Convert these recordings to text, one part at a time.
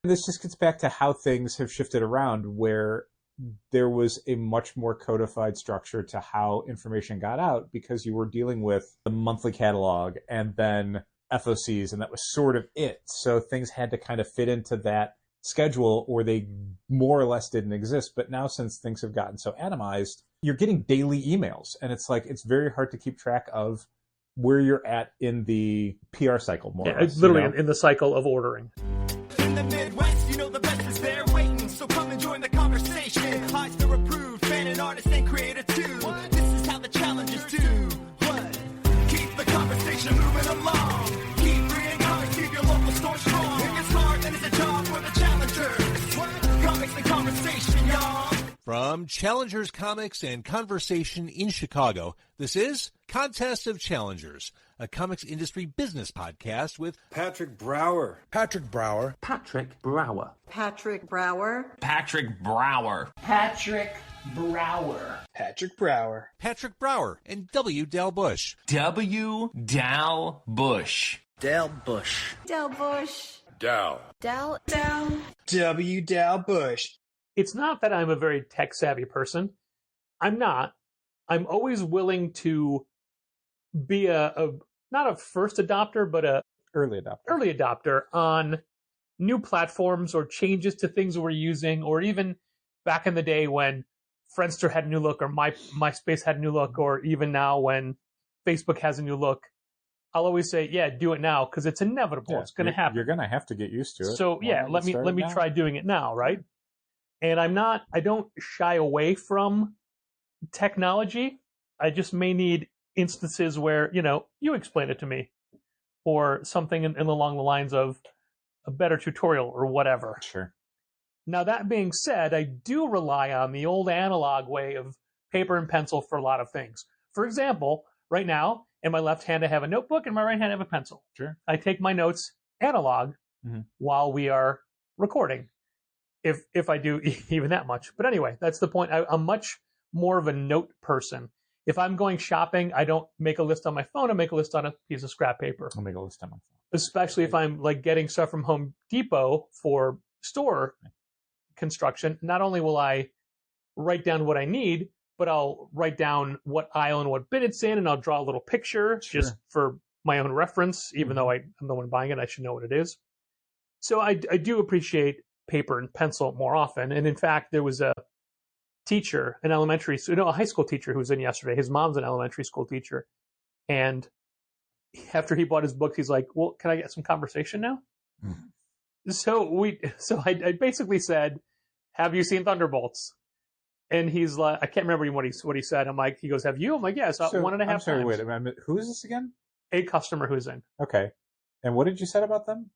This just gets back to how things have shifted around, where there was a much more codified structure to how information got out because you were dealing with the monthly catalog and then FOCs, and that was sort of it. So things had to kind of fit into that schedule or they more or less didn't exist. But now, since things have gotten so atomized, you're getting daily emails, and it's like it's very hard to keep track of where you're at in the PR cycle, more or less. It's literally in the cycle of ordering. In the Midwest, you know the best is there waiting, so come and join the conversation. Heister approved, fan and artist and creator too. This is how the challengers do. What? Keep the conversation moving along. Keep reading comics, keep your local store strong. It's hard and it's a job for the challengers. What? Comics and conversation, y'all. From Challengers Comics and Conversation in Chicago, this is Contest of Challengers, a comics industry business podcast with Patrick Brower. Patrick Brower. Patrick Brower. Patrick Brower. Patrick Brower. Patrick Brower. Patrick Brower. Patrick Brower and W. Dal Bush. W. Dal Bush. Dal Bush. Dal Bush. Dal. Dal. W. Dal Bush. It's not that I'm a very tech-savvy person. I'm not. I'm always willing to be not a first adopter, but a early adopter on new platforms or changes to things we're using, or even back in the day when Friendster had a new look or MySpace had a new look, or even now when Facebook has a new look. I'll always say, yeah, do it now because it's inevitable. Yeah, it's going to happen. You're going to have to get used to it. So yeah, let me try doing it now, right? And I don't shy away from technology. I just may need instances where, you explain it to me, or something along the lines of a better tutorial or whatever. Sure. Now, that being said, I do rely on the old analog way of paper and pencil for a lot of things. For example, right now, in my left hand, I have a notebook, and in my right hand, I have a pencil. Sure. I take my notes analog while we are recording. If I do even that much. But anyway, that's the point. I'm much more of a note person. If I'm going shopping, I don't make a list on my phone. I make a list on a piece of scrap paper. I'll make a list on my phone. Especially if I'm like getting stuff from Home Depot for store construction. Not only will I write down what I need, but I'll write down what aisle and what bin it's in, and I'll draw a little picture just for my own reference. Even though I'm the one buying it, I should know what it is. So I do appreciate paper and pencil more often. And in fact, there was a teacher, a high school teacher who was in yesterday. His mom's an elementary school teacher. And after he bought his books, he's like, well, can I get some conversation now? So I basically said, have you seen Thunderbolts? And he's like, I can't remember what he said. I'm like, he goes, have you? I'm like, yeah, so 1.5 times. I'm sorry, wait a minute. Who is this again? A customer who's in. Okay. And what did you say about them?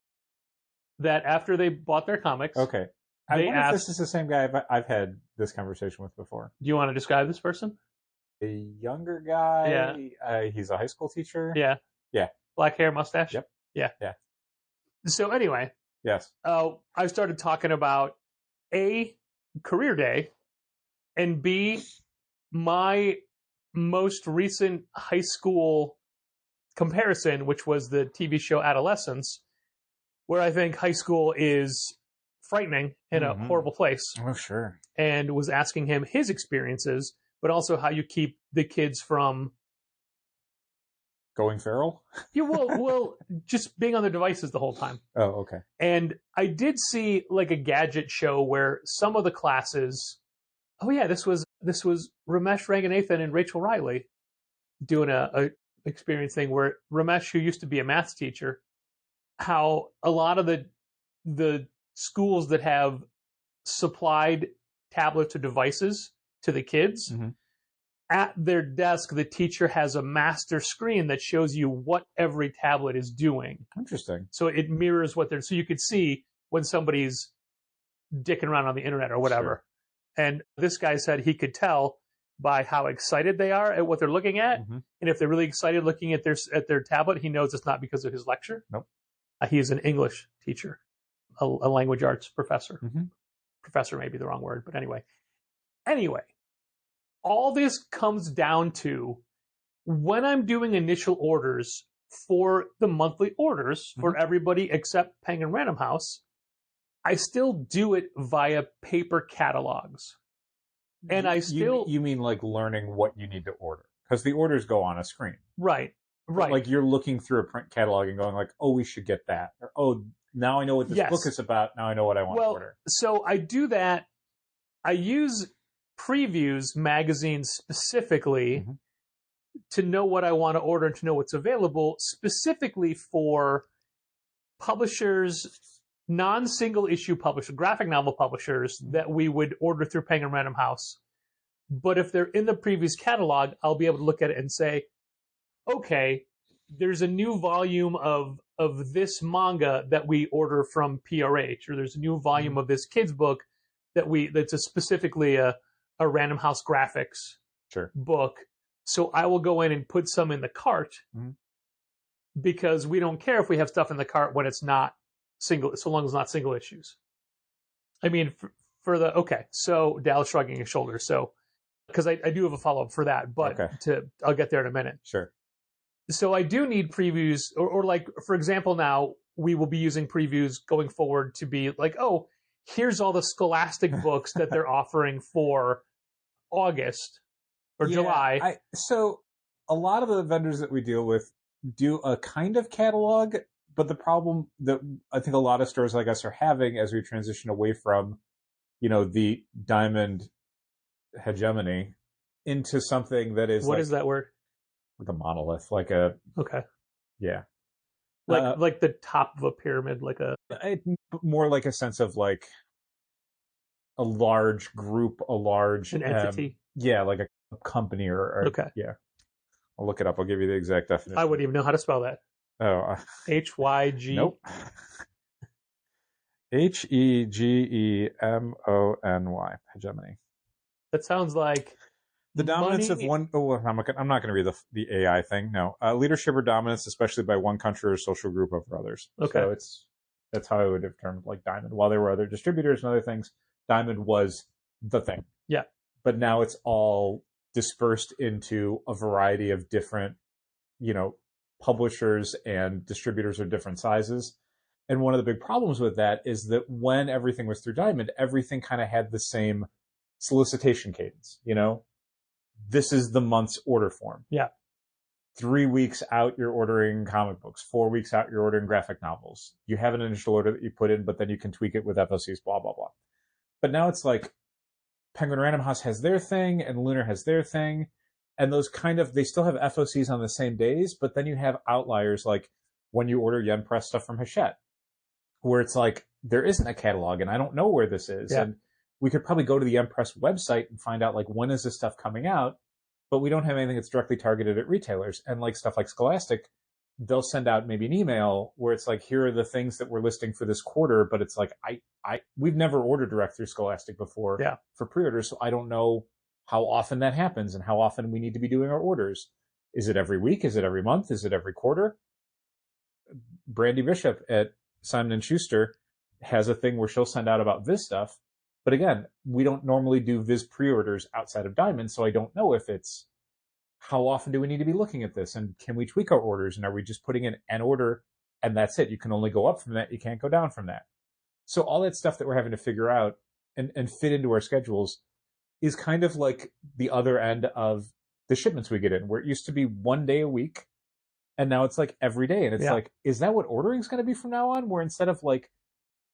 That after they bought their comics. Okay. I wonder if this is the same guy I've had this conversation with before. Do you want to describe this person? A younger guy. Yeah. He's a high school teacher. Yeah. Yeah. Black hair, mustache. Yep. Yeah. So anyway. Yes. I started talking about A, career day, and B, my most recent high school comparison, which was the TV show Adolescence, where I think high school is frightening in a horrible place. Oh, sure. And was asking him his experiences, but also how you keep the kids from going feral? well, just being on their devices the whole time. Oh, okay. And I did see like a gadget show where some of the classes, this was Ramesh Ranganathan and Rachel Riley doing a experience thing where Ramesh, who used to be a maths teacher, how a lot of the schools that have supplied tablets or devices to the kids, at their desk, the teacher has a master screen that shows you what every tablet is doing. Interesting. So it mirrors so you could see when somebody's dicking around on the internet or whatever. Sure. And this guy said he could tell by how excited they are at what they're looking at. And if they're really excited looking at their tablet, he knows it's not because of his lecture. Nope. He's an English teacher, a language arts professor. Professor may be the wrong word, but anyway. All this comes down to when I'm doing initial orders for the monthly orders for everybody except Penguin Random House, I still do it via paper catalogs. And I still... You mean like learning what you need to order? Because the orders go on a screen. Right. But like you're looking through a print catalog and going like, oh, we should get that. Or, oh, now I know what this book is about. Now I know what I want to order. So I do that. I use Previews magazine specifically to know what I want to order and to know what's available, specifically for publishers, non-single issue publishers, graphic novel publishers that we would order through Penguin Random House. But if they're in the Previews catalog, I'll be able to look at it and say, okay, there's a new volume of this manga that we order from PRH, or there's a new volume of this kid's book that's specifically a Random House Graphics book. So I will go in and put some in the cart because we don't care if we have stuff in the cart when it's not single, so long as it's not single issues. I mean, so Dallas shrugging his shoulders. So, because I do have a follow-up for that, but I'll get there in a minute. Sure. So I do need Previews, or like, for example, now we will be using Previews going forward to be like, oh, here's all the Scholastic books that they're offering for August or July. So a lot of the vendors that we deal with do a kind of catalog, but the problem that I think a lot of stores like us are having as we transition away from, the Diamond hegemony into something that is what is that word? Like a monolith, like a like the top of a pyramid, more like a sense of like a large group, an entity. Like a company or I'll look it up. I'll give you the exact definition. I wouldn't even know how to spell that. Oh, HYG. Nope. HEGEMONY. Hegemony. That sounds like the dominance of one. Oh, I'm not going to read the AI thing. No, leadership or dominance, especially by one country or social group over others. Okay, so that's how I would have termed like Diamond. While there were other distributors and other things, Diamond was the thing. Yeah, but now it's all dispersed into a variety of different, publishers and distributors of different sizes. And one of the big problems with that is that when everything was through Diamond, everything kind of had the same solicitation cadence. This is the month's order form. Yeah. 3 weeks out, you're ordering comic books. 4 weeks out, you're ordering graphic novels. You have an initial order that you put in, but then you can tweak it with FOCs, blah, blah, blah. But now it's like Penguin Random House has their thing and Lunar has their thing. And those they still have FOCs on the same days, but then you have outliers like when you order Yen Press stuff from Hachette, where it's like, there isn't a catalog and I don't know where this is. Yeah. And we could probably go to the Yen Press website and find out like, when is this stuff coming out? But we don't have anything that's directly targeted at retailers. And like stuff like Scholastic, they'll send out maybe an email where it's like, here are the things that we're listing for this quarter. But it's like, we've never ordered direct through Scholastic before for pre-orders. So I don't know how often that happens and how often we need to be doing our orders. Is it every week? Is it every month? Is it every quarter? Brandy Bishop at Simon & Schuster has a thing where she'll send out about Viz stuff. But again, we don't normally do Viz pre-orders outside of Diamond, so I don't know if it's how often do we need to be looking at this, and can we tweak our orders, and are we just putting in an order and that's it? You can only go up from that, you can't go down from that. So all that stuff that we're having to figure out and fit into our schedules is kind of like the other end of the shipments we get in, where it used to be 1 day a week, and now it's like every day. And it's like, is that what ordering is going to be from now on? Where instead of like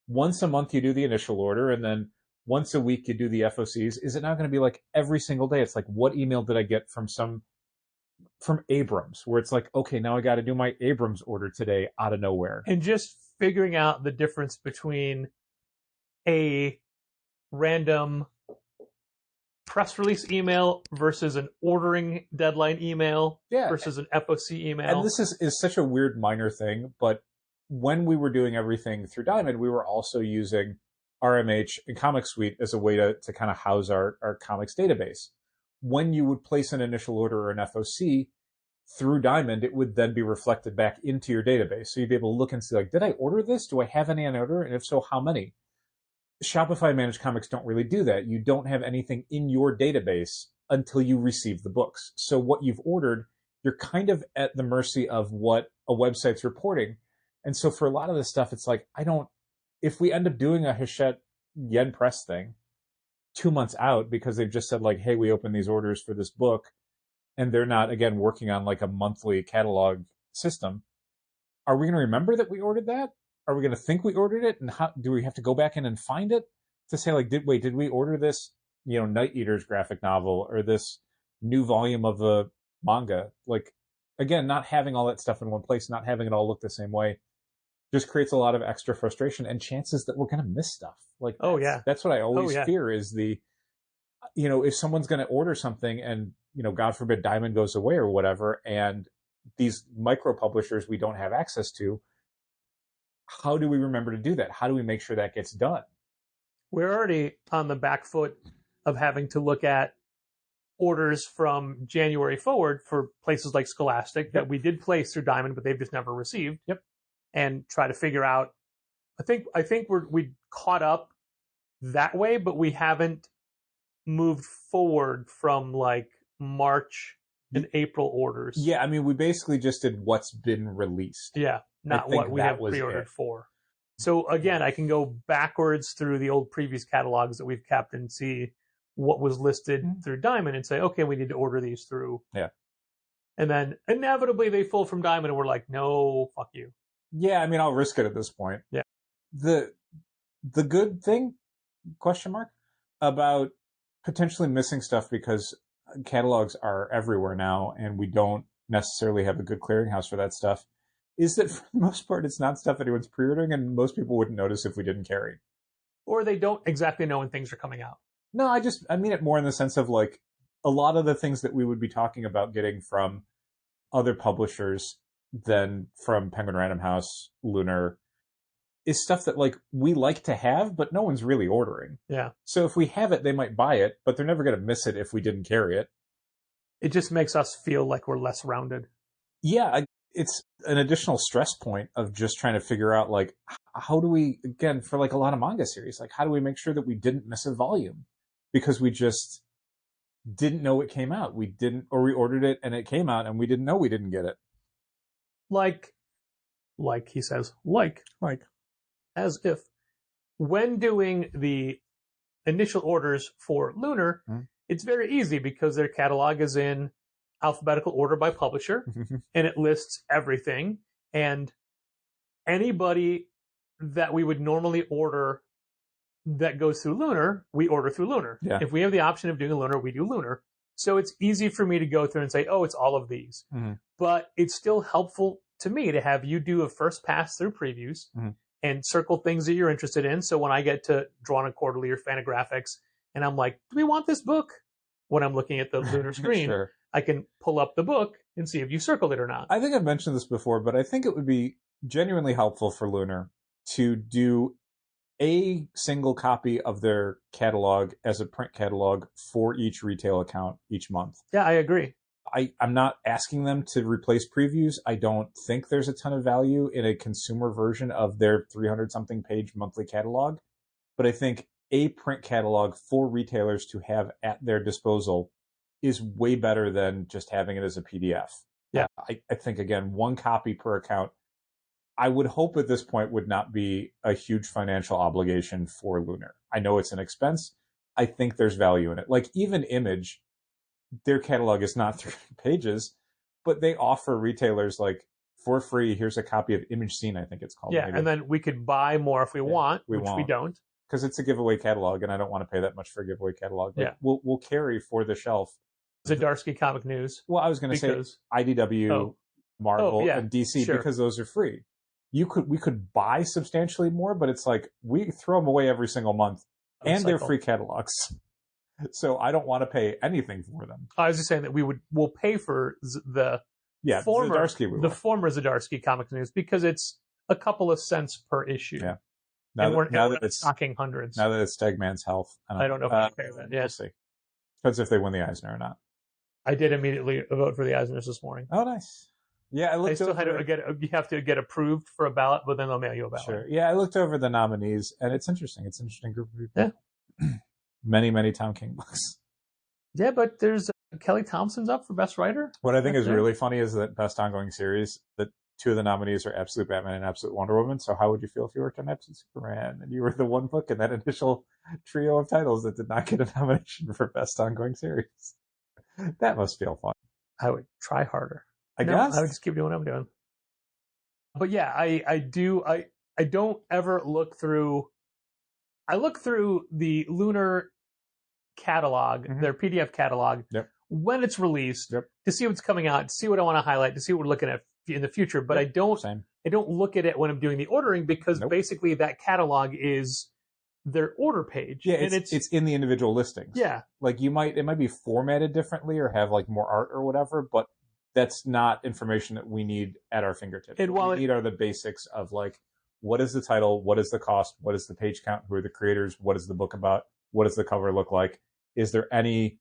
once a month you do the initial order and then once a week you do the FOCs, is it now going to be like every single day? It's like, what email did I get from Abrams, where it's like, okay, now I got to do my Abrams order today out of nowhere. And just figuring out the difference between a random press release email versus an ordering deadline email versus an FOC email. And this is such a weird minor thing, but when we were doing everything through Diamond, we were also using RMH and Comic Suite as a way to kind of house our comics database. When you would place an initial order or an FOC through Diamond, it would then be reflected back into your database. So you'd be able to look and see, like, did I order this? Do I have any on order? And if so, how many? Shopify Managed Comics don't really do that. You don't have anything in your database until you receive the books. So what you've ordered, you're kind of at the mercy of what a website's reporting. And so for a lot of this stuff, it's like, I don't if we end up doing a Hachette Yen Press thing 2 months out because they've just said like, hey, we opened these orders for this book, and they're not, again, working on like a monthly catalog system, are we going to remember that we ordered that? Are we going to think we ordered it? And how do we have to go back in and find it to say like, did we order this, Night Eaters graphic novel or this new volume of a manga? Like, again, not having all that stuff in one place, not having it all look the same way, just creates a lot of extra frustration and chances that we're going to miss stuff. Like, that's what I always fear is if someone's going to order something and, God forbid Diamond goes away or whatever, and these micro publishers we don't have access to, how do we remember to do that? How do we make sure that gets done? We're already on the back foot of having to look at orders from January forward for places like Scholastic that we did place through Diamond, but they've just never received. Yep. And try to figure out. I think we caught up that way, but we haven't moved forward from like March and April orders. Yeah, I mean, we basically just did what's been released. Yeah, not what we have pre-ordered for. So again, I can go backwards through the old previous catalogs that we've kept and see what was listed through Diamond and say, okay, we need to order these through. Yeah. And then inevitably they pull from Diamond and we're like, no, fuck you. Yeah, I mean, I'll risk it at this point. Yeah. The good thing, question mark, about potentially missing stuff because catalogs are everywhere now and we don't necessarily have a good clearinghouse for that stuff, is that for the most part, it's not stuff anyone's pre-ordering and most people wouldn't notice if we didn't carry. Or they don't exactly know when things are coming out. No, I mean it more in the sense of like a lot of the things that we would be talking about getting from other publishers than from Penguin Random House, Lunar, is stuff that like we like to have, but no one's really ordering. Yeah. So if we have it, they might buy it, but they're never going to miss it if we didn't carry it. It just makes us feel like we're less rounded. Yeah, it's an additional stress point of just trying to figure out like, how do we, again, for like a lot of manga series, like how do we make sure that we didn't miss a volume? Because we just didn't know it came out. We ordered it and it came out and we didn't know we didn't get it. Like he says, as if when doing the initial orders for Lunar, it's very easy because their catalog is in alphabetical order by publisher and it lists everything, and anybody that we would normally order that goes through Lunar, we order through Lunar. Yeah. If we have the option of doing a Lunar, we do Lunar. So it's easy for me to go through and say, oh, it's all of these. But it's still helpful to me to have you do a first pass through previews and circle things that you're interested in. So when I get to Drawn a Quarterly or Fantagraphics and I'm like, do we want this book? When I'm looking at the Lunar screen, Sure. I can pull up the book and see if you circled it or not. I think I've mentioned this before, but I think it would be genuinely helpful for Lunar to do a single copy of their catalog as a print catalog for each retail account each month. Yeah, I agree. I'm not asking them to replace previews. I don't think there's a ton of value in a consumer version of their 300-something page monthly catalog. But I think a print catalog for retailers to have at their disposal is way better than just having it as a PDF. Yeah. I think, again, one copy per account, I would hope at this point would not be a huge financial obligation for Lunar. I know it's an expense. I think there's value in it. Like even Image, their catalog is not 300 pages, but they offer retailers like for free, here's a copy of Image Scene, I think it's called. Yeah, maybe. and then we could buy more if we want, which we don't. Because it's a giveaway catalog, and I don't want to pay that much for a giveaway catalog. But we'll carry for the shelf. Zdarsky Comic News. Well, I was going to say IDW, Marvel, and DC because those are free. We could buy substantially more, but it's like we throw them away every single month, and they're free catalogs. So I don't want to pay anything for them. I was just saying that we'll pay for the former Zdarsky Comics News because it's a couple of cents per issue. Yeah. Now that it's stocking hundreds. Now that it's Stegman's health. I don't know if I pay that. Yes. We'll see. Depends if they win the Eisner or not. I did immediately vote for the Eisners this morning. Oh, nice. Yeah, I still had to you have to get approved for a ballot, but then they'll mail you a ballot. Sure. Yeah, I looked over the nominees, and it's interesting. It's an interesting group of people. Yeah. Many, many Tom King books. Yeah, but there's Kelly Thompson's up for Best Writer. What I think is really funny is that Best Ongoing Series, that two of the nominees are Absolute Batman and Absolute Wonder Woman. So how would you feel if you worked on Absolute Superman and you were the one book in that initial trio of titles that did not get a nomination for Best Ongoing Series? That must feel fun. I would try harder. I guess. I would just keep doing what I'm doing. But yeah, I don't ever look through. I look through the Lunar catalog, their PDF catalog, when it's released to see what's coming out, to see what I want to highlight, to see what we're looking at in the future. But I don't look at it when I'm doing the ordering because basically that catalog is their order page. Yeah, and it's in the individual listings. Yeah. Like it might be formatted differently or have like more art or whatever, but that's not information that we need at our fingertips. And what we need are the basics of like, what is the title? What is the cost? What is the page count? Who are the creators? What is the book about? What does the cover look like? Is there any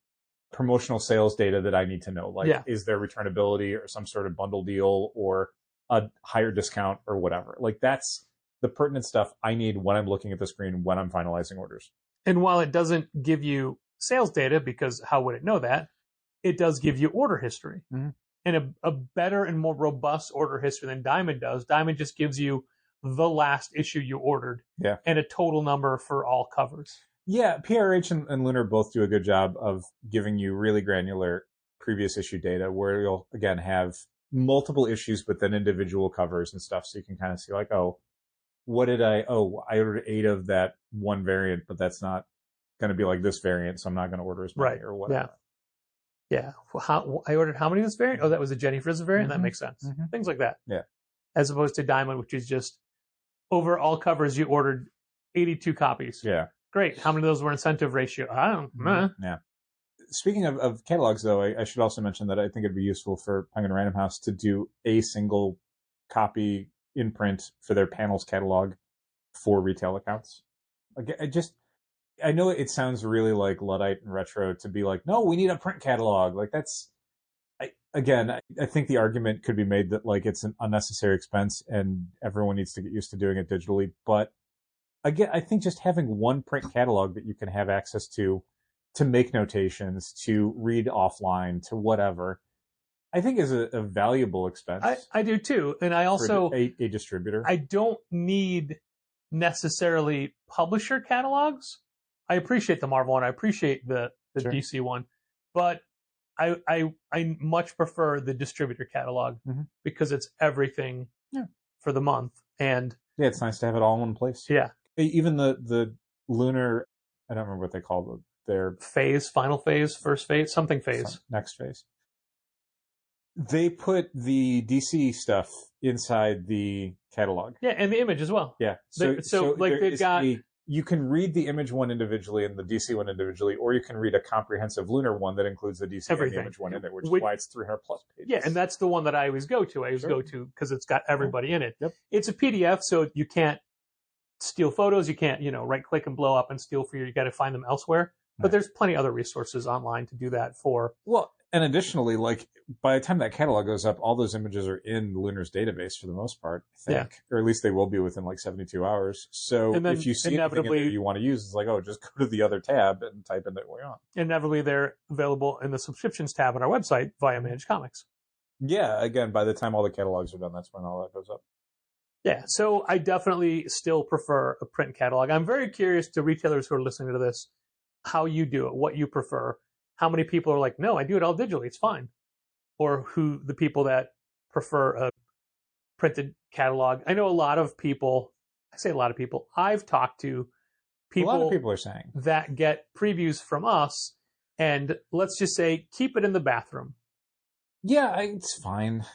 promotional sales data that I need to know? Like, is there returnability or some sort of bundle deal or a higher discount or whatever? Like that's the pertinent stuff I need when I'm looking at the screen, when I'm finalizing orders. And while it doesn't give you sales data, because how would it know that? It does give you order history. And a better and more robust order history than Diamond does. Diamond just gives you the last issue you ordered and a total number for all covers. Yeah, PRH and Lunar both do a good job of giving you really granular previous issue data where you'll, again, have multiple issues, but then individual covers and stuff. So you can kind of see like, oh, I ordered 8 of that one variant, but that's not going to be like this variant, so I'm not going to order as many or whatever. Yeah. Well, I ordered how many of this variant? Oh, that was a Jenny Frizz variant? That makes sense. Things like that. Yeah. As opposed to Diamond, which is just over all covers, you ordered 82 copies. Yeah. Great. How many of those were incentive ratio? I don't know. Yeah. Speaking of catalogs, though, I should also mention that I think it'd be useful for Penguin Random House to do a single copy in print for their panels catalog for retail accounts. I know it sounds really like Luddite and retro to be like, no, we need a print catalog. Like I think the argument could be made that like it's an unnecessary expense and everyone needs to get used to doing it digitally. But again, I think just having one print catalog that you can have access to make notations, to read offline, to whatever, I think is a valuable expense. I do too. And I also, a distributor. I don't need necessarily publisher catalogs. I appreciate the Marvel one. I appreciate the DC one, but I much prefer the distributor catalog because it's everything for the month. And yeah, it's nice to have it all in one place. Yeah. Even the Lunar, I don't remember what they call their phase, final phase, first phase, something phase. Next phase. They put the DC stuff inside the catalog. Yeah, and the image as well. Yeah. So like they've got... You can read the image one individually and the DC one individually, or you can read a comprehensive Lunar one that includes the DC and the image one in it, which is why it's 300 plus pages. Yeah, and that's the one that I always go to. I always go to because it's got everybody in it. Yep. It's a PDF, so you can't steal photos. You can't, right click and blow up and steal for you. You got to find them elsewhere. But there's plenty of other resources online to do that for. Well, and additionally, like by the time that catalog goes up, all those images are in Lunar's database for the most part, I think. Yeah. Or at least they will be within like 72 hours. So if you see anything in there you want to use, it's like, oh, just go to the other tab and type in what you want. Inevitably, they're available in the subscriptions tab on our website via Managed Comics. Yeah, again, by the time all the catalogs are done, that's when all that goes up. Yeah, so I definitely still prefer a print catalog. I'm very curious to retailers who are listening to this, how you do it, what you prefer. How many people are like, no, I do it all digitally, it's fine. Or who the people that prefer a printed catalog. I know a lot of people, I've talked to people, a lot of people are saying that get previews from us, and let's just say, keep it in the bathroom. Yeah, it's fine.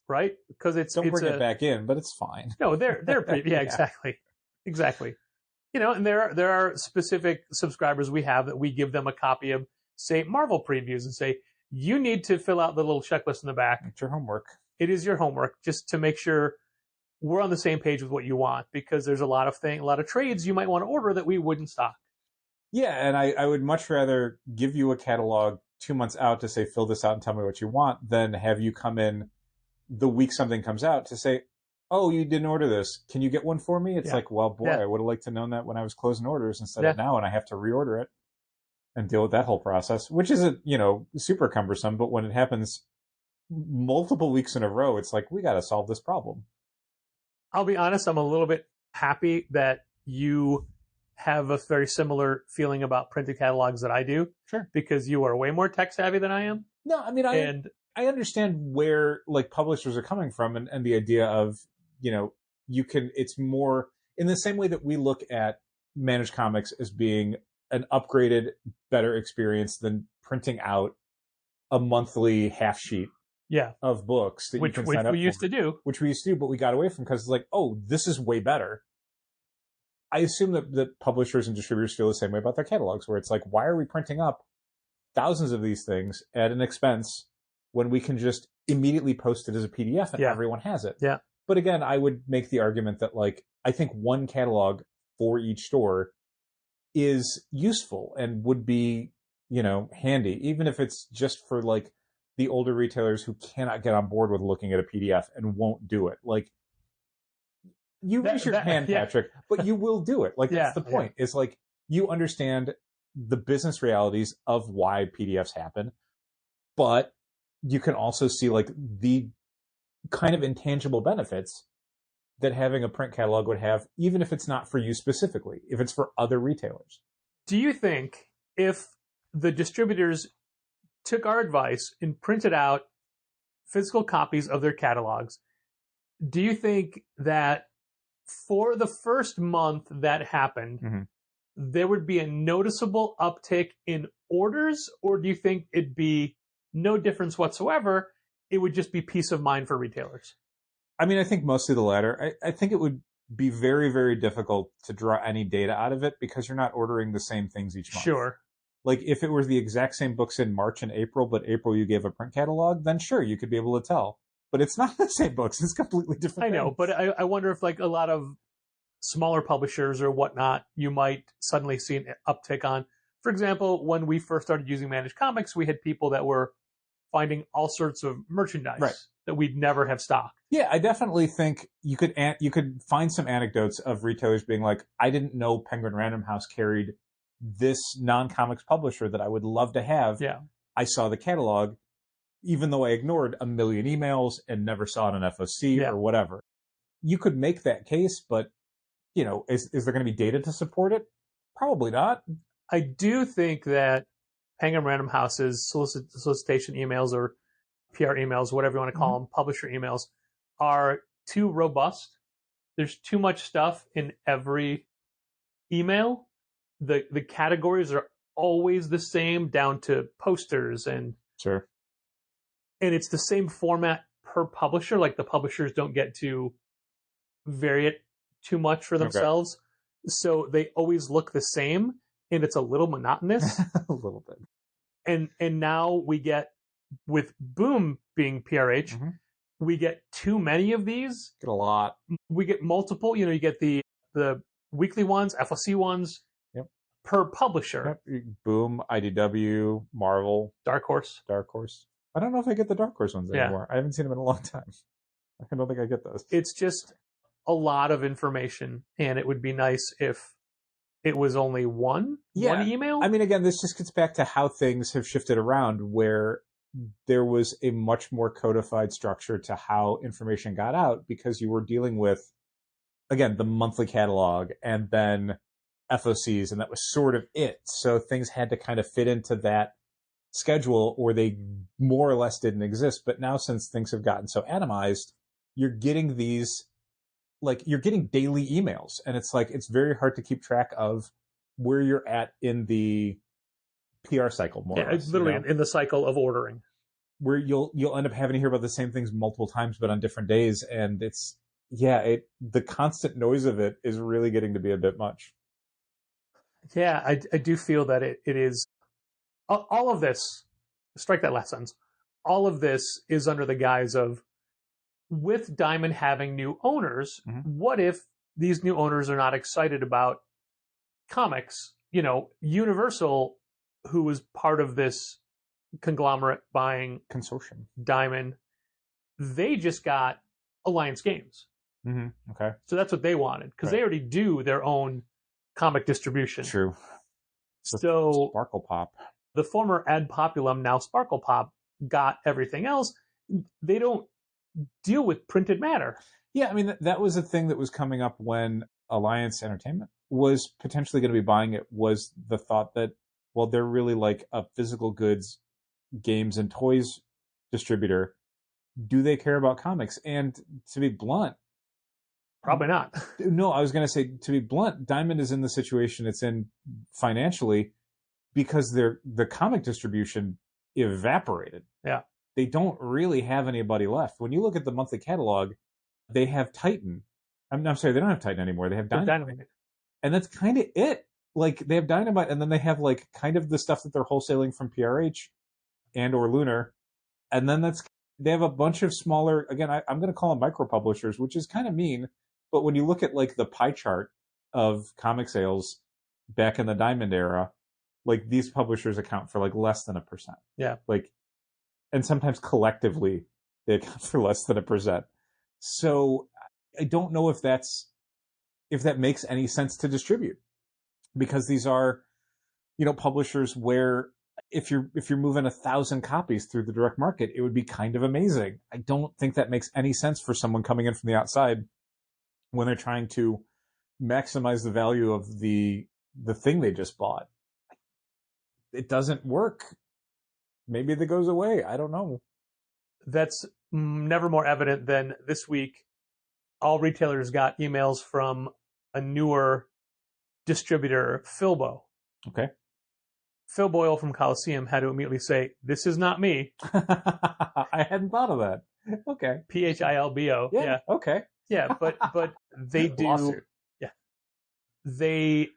Right? Because don't bring it back in, but it's fine. No, they're yeah, exactly. And there are specific subscribers we have that we give them a copy of, say, Marvel previews and say, you need to fill out the little checklist in the back. It's your homework. It is your homework, just to make sure we're on the same page with what you want, because there's a lot of trades you might want to order that we wouldn't stock. Yeah, and I would much rather give you a catalog 2 months out to say, fill this out and tell me what you want, than have you come in the week something comes out to say, oh, you didn't order this. Can you get one for me? It's like, well, boy, I would have liked to known that when I was closing orders instead of now, and I have to reorder it and deal with that whole process, which isn't, super cumbersome. But when it happens multiple weeks in a row, it's like, we got to solve this problem. I'll be honest, I'm a little bit happy that you have a very similar feeling about printed catalogs that I do. Sure. Because you are way more tech savvy than I am. No, I mean, I understand where like publishers are coming from and the idea of, it's more in the same way that we look at managed comics as being an upgraded, better experience than printing out a monthly half sheet of books that which you can sign up we used for. to do. Which we used to do, but we got away from because it's like, oh, this is way better. I assume that publishers and distributors feel the same way about their catalogs, where it's like, why are we printing up thousands of these things at an expense when we can just immediately post it as a PDF and everyone has it? Yeah. But again, I would make the argument that like, I think one catalog for each store is useful and would be, handy, even if it's just for like the older retailers who cannot get on board with looking at a PDF and won't do it. Like, you raise your hand, Patrick, but you will do it. Like, that's the point. It's like, you understand the business realities of why PDFs happen, but you can also see like the kind of intangible benefits that having a print catalog would have, even if it's not for you specifically, if it's for other retailers. Do you think if the distributors took our advice and printed out physical copies of their catalogs, do you think that for the first month that happened, there would be a noticeable uptick in orders, or do you think it'd be no difference whatsoever? It would just be peace of mind for retailers. I mean, I think mostly the latter. I think it would be very, very difficult to draw any data out of it because you're not ordering the same things each month. Sure. Like, if it were the exact same books in March and April, but April you gave a print catalog, then sure, you could be able to tell. But it's not the same books. It's completely different. I know, but I wonder if like a lot of smaller publishers or whatnot, you might suddenly see an uptick on. For example, when we first started using managed comics, we had people that were finding all sorts of merchandise that we'd never have stocked. Yeah, I definitely think you could find some anecdotes of retailers being like, I didn't know Penguin Random House carried this non-comics publisher that I would love to have. Yeah. I saw the catalog, even though I ignored a million emails and never saw it on FOC or whatever. You could make that case, but, is there going to be data to support it? Probably not. I do think that Penguin Random House's solicitation emails or PR emails, whatever you want to call them, publisher emails, are too robust. There's too much stuff in every email. The categories are always the same down to posters and sure. And it's the same format per publisher. Like, the publishers don't get to vary it too much for themselves. Okay. So they always look the same, and it's a little monotonous. A little bit. And now we get, with Boom being PRH, we get too many of these. Get a lot. We get multiple. You get the weekly ones, FOC ones, per publisher. Yep. Boom, IDW, Marvel, Dark Horse. I don't know if I get the Dark Horse ones anymore. I haven't seen them in a long time. I don't think I get those. It's just a lot of information, and it would be nice if it was only one email. I mean, again, this just gets back to how things have shifted around, where there was a much more codified structure to how information got out because you were dealing with, again, the monthly catalog and then FOCs, and that was sort of it. So things had to kind of fit into that schedule, or they more or less didn't exist. But now, since things have gotten so atomized, you're getting these, like, you're getting daily emails, and it's like, it's very hard to keep track of where you're at in the PR cycle, more or less. It's literally in the cycle of ordering, where you'll end up having to hear about the same things multiple times, but on different days. And it's, the constant noise of it is really getting to be a bit much. Yeah, I do feel that it is. All of this, strike that last sentence, all of this is under the guise of, with Diamond having new owners, what if these new owners are not excited about comics? Universal, who was part of this conglomerate buying consortium, Diamond, they just got Alliance Games. Okay. So that's what they wanted, because they already do their own comic distribution. True. So Sparkle Pop, the former Ad Populum, now Sparkle Pop, got everything else, they don't deal with printed matter. Yeah, I mean, that was a thing that was coming up when Alliance Entertainment was potentially going to be buying it, was the thought that, well, they're really like a physical goods, games and toys distributor. Do they care about comics? And to be blunt, Probably not. no, I was going to say, to be blunt, Diamond is in the situation it's in financially because the comic distribution evaporated. Yeah. They don't really have anybody left. When you look at the monthly catalog, they have Titan. I'm sorry, they don't have Titan anymore. They have Dynamite. And that's kind of it. Like, they have Dynamite, and then they have, like, kind of the stuff that they're wholesaling from PRH and or Lunar. And then they have a bunch of smaller, again, I'm going to call them micro publishers, which is kind of mean. But when you look at, like, the pie chart of comic sales back in the Diamond era, like, these publishers account for, like, less than 1%. Yeah. Like, and sometimes collectively they account for less than 1%. So I don't know if that makes any sense to distribute, because these are, publishers where if you're moving 1,000 copies through the direct market, it would be kind of amazing. I don't think that makes any sense for someone coming in from the outside when they're trying to maximize the value of the thing they just bought. It doesn't work. Maybe that goes away. I don't know. That's never more evident than this week. All retailers got emails from a newer distributor, Philbo. Okay. Phil Boyle from Coliseum had to immediately say, "This is not me." I hadn't thought of that. Okay. Philbo. Yeah. Okay. Yeah, but they do. Lawsuit. Yeah. They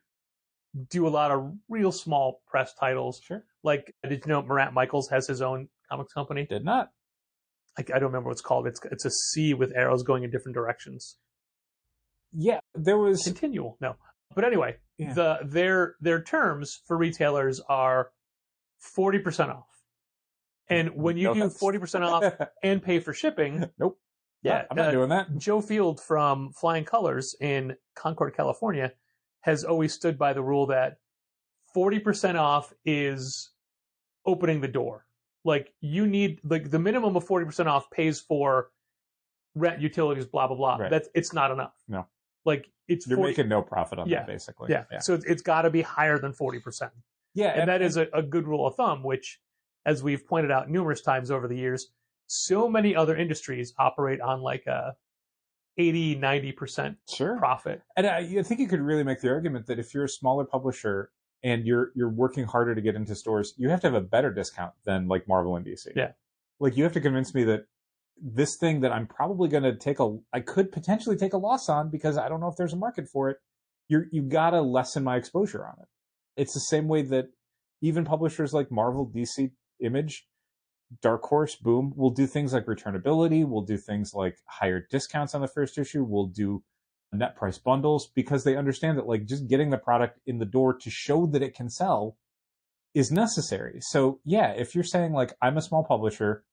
do a lot of real small press titles. Sure. Like, did you know Morant Michaels has his own comics company? Did not. I don't remember what it's called. It's a C with arrows going in different directions. Yeah, there was Continual. No. But anyway, Yeah. their terms for retailers are 40% off. And when you do 40% off and pay for shipping, nope. Yeah, I'm not doing that. Joe Field from Flying Colors in Concord, California, has always stood by the rule that 40% off is opening the door. Like, you need, like, the minimum of 40% off pays for rent, utilities, blah, blah, blah. Right. It's not enough. No. Like, it's You're making no profit on that, basically. Yeah. So it's got to be higher than 40%. Yeah. And that is a good rule of thumb, which, as we've pointed out numerous times over the years, so many other industries operate on like a 80, 90% profit. And I think you could really make the argument that if you're a smaller publisher and you're working harder to get into stores, you have to have a better discount than like Marvel and DC. Yeah. Like, you have to convince me that this thing that I'm probably going to I could potentially take a loss on because I don't know if there's a market for it. You got to lessen my exposure on it. It's the same way that even publishers like Marvel, DC, Image, Dark Horse, Boom will do things like returnability. We'll do things like higher discounts on the first issue. We'll do net price bundles because they understand that, like, just getting the product in the door to show that it can sell is necessary. So yeah, if you're saying like, I'm a small publisher,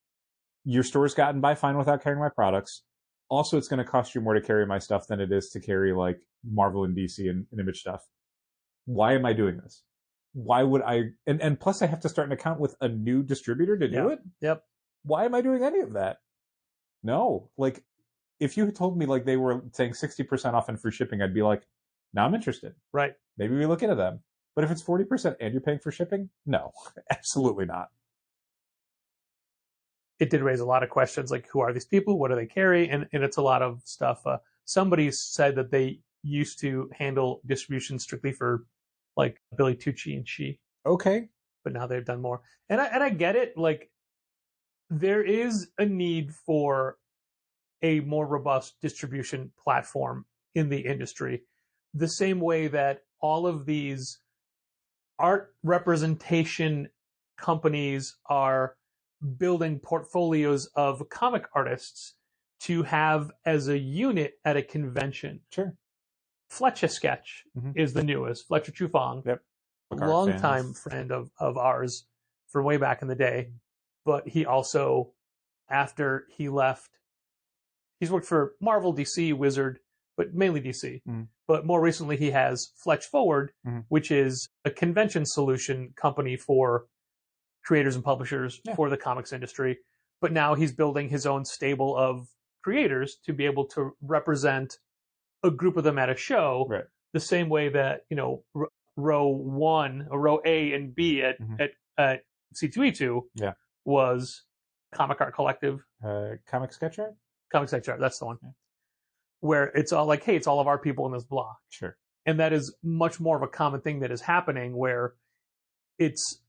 your store's gotten by fine without carrying my products. Also, it's going to cost you more to carry my stuff than it is to carry like Marvel and DC and Image stuff. Why am I doing this? Why would I? And plus, I have to start an account with a new distributor to do it. Yep. Why am I doing any of that? No, like, if you had told me like they were saying 60% off and free shipping, I'd be like, now I'm interested. Right. Maybe we look into them. But if it's 40% and you're paying for shipping, no, absolutely not. It did raise a lot of questions, like, who are these people? What do they carry? And it's a lot of stuff. Somebody said that they used to handle distribution strictly for like Billy Tucci and She. Okay. But now they've done more. And I get it. Like, there is a need for a more robust distribution platform in the industry. The same way that all of these art representation companies are building portfolios of comic artists to have as a unit at a convention. Sure. Fletcher Sketch is the newest. Fletcher Chufang, yep. Longtime friend of ours from way back in the day. But he also, after he left, he's worked for Marvel, DC, Wizard, but mainly DC. But more recently, he has Fletch Forward, which is a convention solution company for creators and publishers for the comics industry. But now he's building his own stable of creators to be able to represent a group of them at a show, Right. the same way that, row one or row A and B at C2E2 was Comic Art Collective. Comic Sketch Art? Comic Sketch Art, that's the one. Where it's all like, hey, it's all of our people in this block. Sure. And that is much more of a common thing that is happening, where it's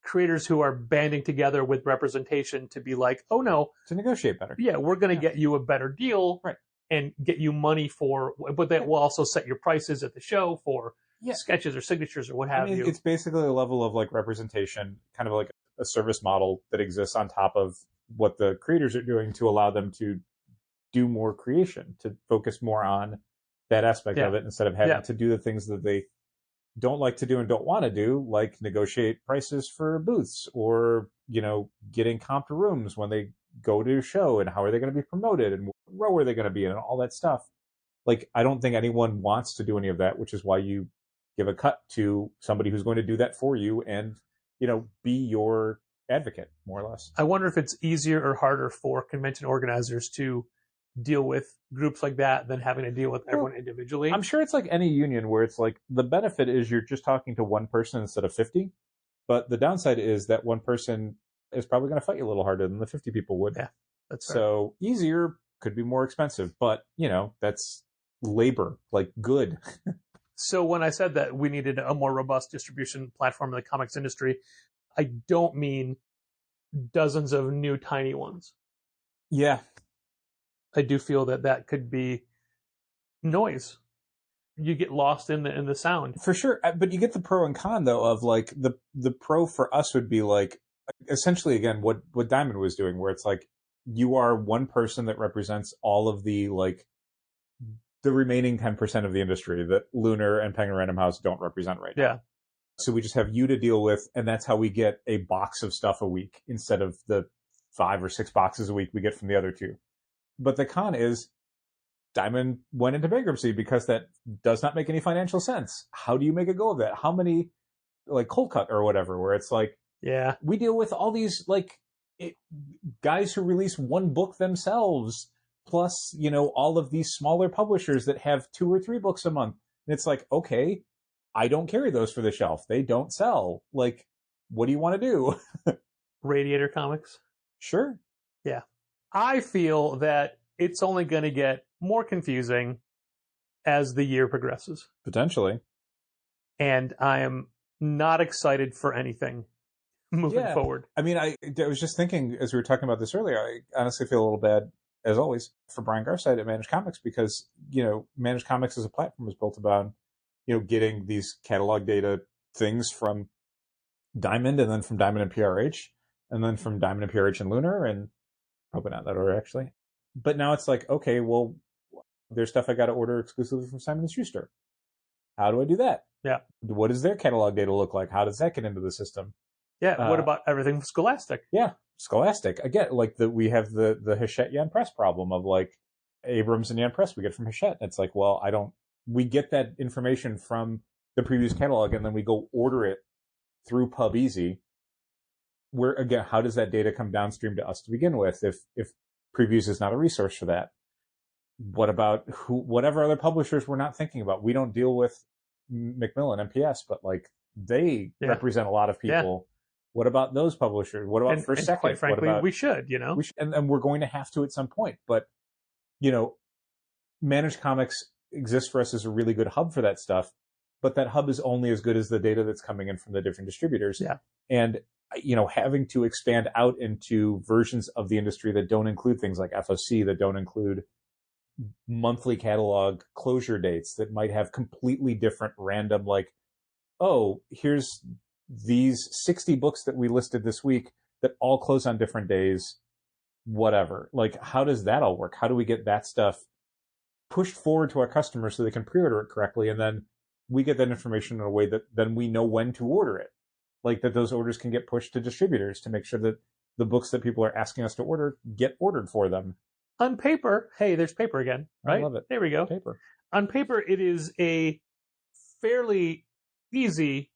creators who are banding together with representation to be like, oh no, to negotiate better. Yeah, we're going to get you a better deal, right? And get you money for, but that will also set your prices at the show for sketches or signatures or what have you. It's basically a level of like representation, kind of like a service model that exists on top of what the creators are doing to allow them to do more creation, to focus more on that aspect of it instead of having to do the things that they don't like to do and don't want to do, like negotiate prices for booths or, getting comped rooms when they go to a show, and how are they going to be promoted and what row are they going to be in and all that stuff. Like, I don't think anyone wants to do any of that, which is why you give a cut to somebody who's going to do that for you and, be your advocate, more or less. I wonder if it's easier or harder for convention organizers to deal with groups like that than having to deal with everyone individually. I'm sure it's like any union where it's like the benefit is you're just talking to one person instead of 50. But the downside is that one person is probably going to fight you a little harder than the 50 people would. Yeah, that's fair. So easier could be more expensive, but that's labor, like good. So when I said that we needed a more robust distribution platform in the comics industry, I don't mean dozens of new tiny ones. Yeah. I do feel that could be noise. You get lost in the sound. For sure. But you get the pro and con, though, of like the pro for us would be like, essentially, again, what Diamond was doing, where it's like you are one person that represents all of the remaining 10% of the industry that Lunar and Penguin Random House don't represent right now. Yeah. So we just have you to deal with, and that's how we get a box of stuff a week instead of the 5 or 6 boxes a week we get from the other two. But the con is Diamond went into bankruptcy because that does not make any financial sense. How do you make a go of that? How many, like Cold Cut or whatever, where it's like, we deal with all these guys who release one book themselves, plus, all of these smaller publishers that have 2 or 3 books a month. And it's like, okay, I don't carry those for the shelf. They don't sell. Like, what do you want to do? Radiator Comics? Sure. Yeah. I feel that it's only going to get more confusing as the year progresses. Potentially. And I am not excited for anything moving forward. I mean, I was just thinking, as we were talking about this earlier, I honestly feel a little bad, as always, for Brian Garside at Managed Comics because, Managed Comics as a platform is built about, getting these catalog data things from Diamond and then from Diamond and PRH and then from Diamond and PRH and Lunar and probably not that order, actually. But now it's like, okay, well, there's stuff I got to order exclusively from Simon & Schuster. How do I do that? Yeah. What does their catalog data look like? How does that get into the system? Yeah. What about everything from Scholastic? Yeah. Scholastic. Again, like we have the Hachette Yan Press problem of like Abrams and Yan Press we get from Hachette. It's like, well, we get that information from the previous catalog and then we go order it through PubEasy. Where, again, how does that data come downstream to us to begin with if Previews is not a resource for that? What about whatever other publishers we're not thinking about? We don't deal with Macmillan, MPS, but like they represent a lot of people. Yeah. What about those publishers? What about First Second? Quite frankly, we should, We should, and we're going to have to at some point. But, Managed Comics exists for us as a really good hub for that stuff. But that hub is only as good as the data that's coming in from the different distributors. Yeah. And having to expand out into versions of the industry that don't include things like FOC, that don't include monthly catalog closure dates, that might have completely different random, like, oh, here's these 60 books that we listed this week that all close on different days, whatever. Like, how does that all work? How do we get that stuff pushed forward to our customers so they can pre-order it correctly? And then we get that information in a way that then we know when to order it. Like that those orders can get pushed to distributors to make sure that the books that people are asking us to order get ordered for them. On paper, hey, there's paper again, right? I love it. There we go. Paper. On paper, it is a fairly easy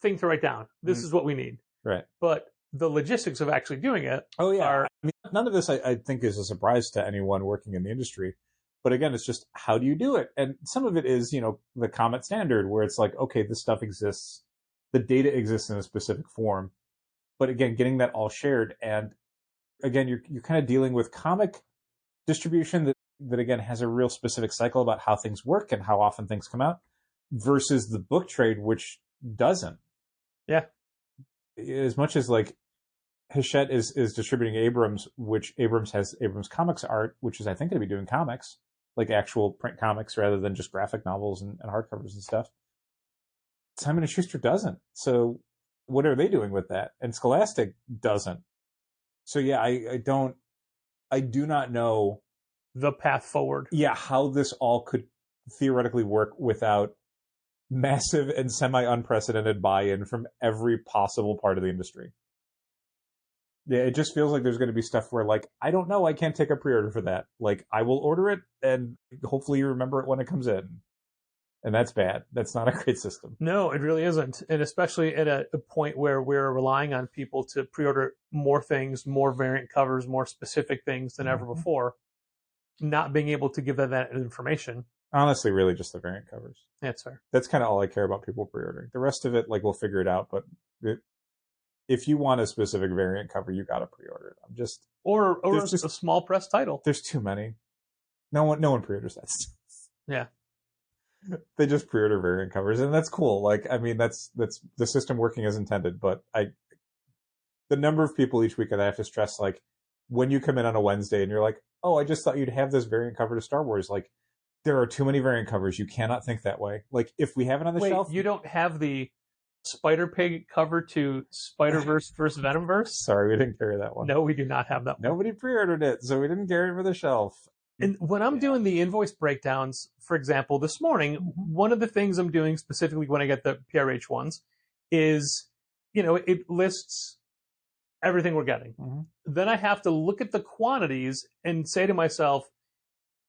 thing to write down. This is what we need. Right. But the logistics of actually doing it. Oh yeah. Are, I mean, none of this I think is a surprise to anyone working in the industry. But again, it's just how do you do it? And some of it is, the Comet standard where it's like, okay, this stuff exists. The data exists in a specific form. But again, getting that all shared. And again, you're kind of dealing with comic distribution that again has a real specific cycle about how things work and how often things come out versus the book trade, which doesn't. Yeah. As much as like Hachette is distributing Abrams, which Abrams has Abrams Comics Art, which is I think going to be doing comics, like actual print comics rather than just graphic novels and hardcovers and stuff. Simon & Schuster doesn't. So what are they doing with that? And Scholastic doesn't. So yeah, I do not know the path forward. Yeah, how this all could theoretically work without massive and semi-unprecedented buy-in from every possible part of the industry. Yeah, it just feels like there's going to be stuff where, like, I don't know, I can't take a pre-order for that. Like, I will order it, and hopefully you remember it when it comes in. And that's bad. That's not a great system. No, it really isn't. And especially at a point where we're relying on people to pre-order more things, more variant covers, more specific things than ever before, not being able to give them that information. Honestly, really just the variant covers. That's fair. That's kind of all I care about people pre-ordering. The rest of it, like, we'll figure it out, but if you want a specific variant cover, you got to pre-order it. I'm just or just a small press title. There's too many. No one pre-orders that stuff. Yeah. They just pre-order variant covers, and that's cool. Like, I mean, that's the system working as intended. But the number of people each week that I have to stress, like, when you come in on a Wednesday and you're like, oh, I just thought you'd have this variant cover to Star Wars. Like, there are too many variant covers. You cannot think that way. Like, if we have it on the shelf, you don't have the Spider-Pig cover to Spider-Verse versus Venomverse? Sorry, we didn't carry that one. No, we do not have that one. Nobody pre-ordered it, so we didn't carry it for the shelf. And when I'm doing the invoice breakdowns, for example, this morning, one of the things I'm doing specifically when I get the PRH ones is, it lists everything we're getting. Then I have to look at the quantities and say to myself,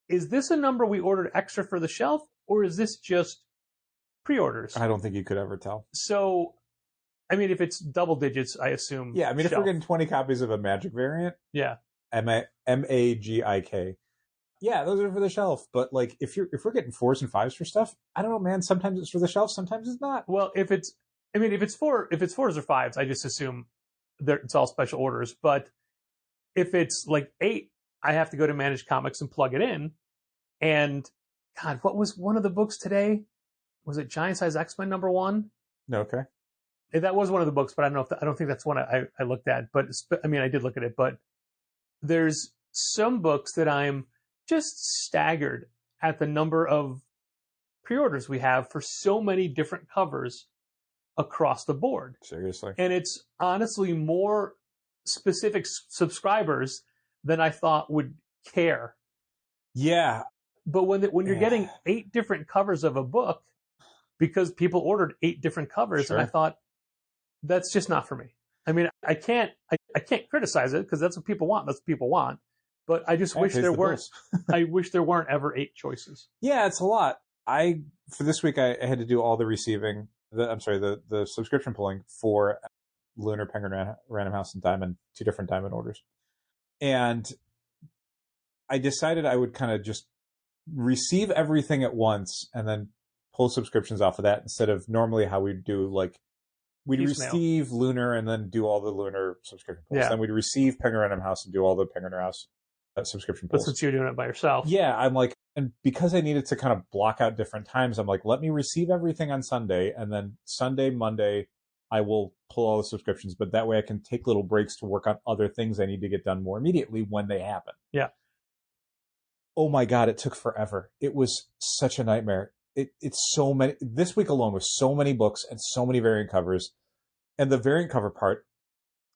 is this a number we ordered extra for the shelf, or is this just pre-orders? I don't think you could ever tell. So, I mean, if it's double digits, I assume. Yeah, I mean, shelf. if we're getting 20 copies of a Magic variant, yeah, MAGIK. Yeah, those are for the shelf. But like, if we're getting 4s and 5s for stuff, I don't know, man. Sometimes it's for the shelf, sometimes it's not. Well, if it's 4s or 5s, I just assume it's all special orders. But if it's like 8, I have to go to Managed Comics and plug it in. And God, what was one of the books today? Was it Giant Size X-Men #1? Okay. That was one of the books, but I don't think that's one I looked at. But I mean, I did look at it. But there's some books that I'm just staggered at the number of pre-orders we have for so many different covers across the board. Seriously. And it's honestly more specific subscribers than I thought would care. Yeah. But when you're getting 8 different covers of a book, because people ordered 8 different covers, Sure. and I thought, that's just not for me. I mean, I can't criticize it because that's what people want. That's what people want. But I just wish there weren't. I wish there weren't ever 8 choices. Yeah, it's a lot. For this week I had to do all the receiving. The subscription pulling for Lunar, Penguin, Random House, and Diamond, 2 different Diamond orders, and I decided I would kind of just receive everything at once and then pull subscriptions off of that instead of normally how we'd do, like, we'd receive Lunar and then do all the Lunar subscription pulls. Yeah. Then we'd receive Penguin Random House and do all the Penguin Random House subscription pulls. But since you're doing it by yourself. Yeah, I'm like, and because I needed to kind of block out different times, I'm like, let me receive everything on Sunday, and then Sunday, Monday, I will pull all the subscriptions, but that way I can take little breaks to work on other things I need to get done more immediately when they happen. Yeah. Oh my God, it took forever. It was such a nightmare. It's so many. This week alone was so many books and so many variant covers. And the variant cover part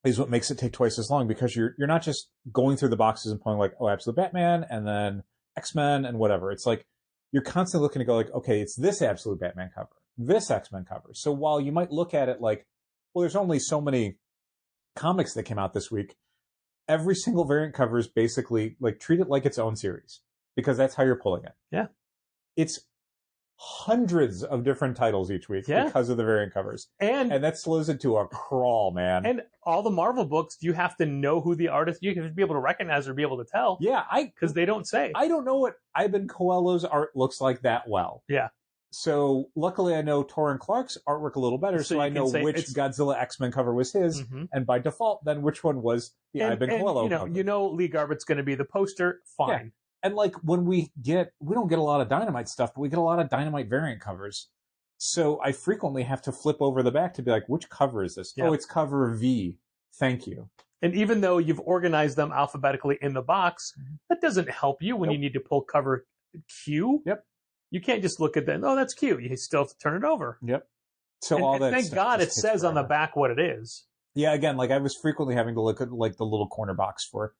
is what makes it take twice as long, because you're not just going through the boxes and pulling like, oh, Absolute Batman and then X-Men and whatever. It's like you're constantly looking to go like, okay, it's this Absolute Batman cover, this X-Men cover. So while you might look at it like, well, there's only so many comics that came out this week, every single variant cover is basically like, treat it like its own series, because that's how you're pulling it. Yeah. It's hundreds of different titles each week because of the variant covers. And that slows it to a crawl, man. And all the Marvel books, you have to know who the artist, you have to be able to recognize or be able to tell. Yeah, because they don't say. I don't know what Ivan Coelho's art looks like that well. Yeah. So luckily I know Torrin Clark's artwork a little better, so I know which Godzilla X-Men cover was his, and by default, then which one was the Ivan Coelho cover. You know Lee Garbutt's going to be the poster, fine. Yeah. And like when we don't get a lot of Dynamite stuff, but we get a lot of Dynamite variant covers. So I frequently have to flip over the back to be like, which cover is this? Yeah. Oh, it's cover V. Thank you. And even though you've organized them alphabetically in the box, that doesn't help you when you need to pull cover Q. Yep. You can't just look at that. Oh, that's cute. You still have to turn it over. Yep. So all that. Thank God it says on the back what it is. Yeah. Again, like I was frequently having to look at like the little corner box for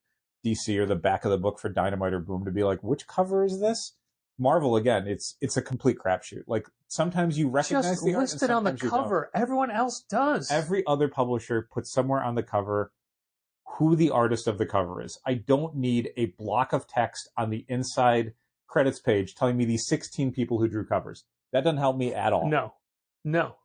DC or the back of the book for Dynamite or Boom to be like, which cover is this? Marvel, again, it's a complete crapshoot. Like sometimes you recognize just the art listed on the cover. Everyone else does. Every other publisher puts somewhere on the cover who the artist of the cover is. I don't need a block of text on the inside credits page telling me these 16 people who drew covers. That doesn't help me at all. No.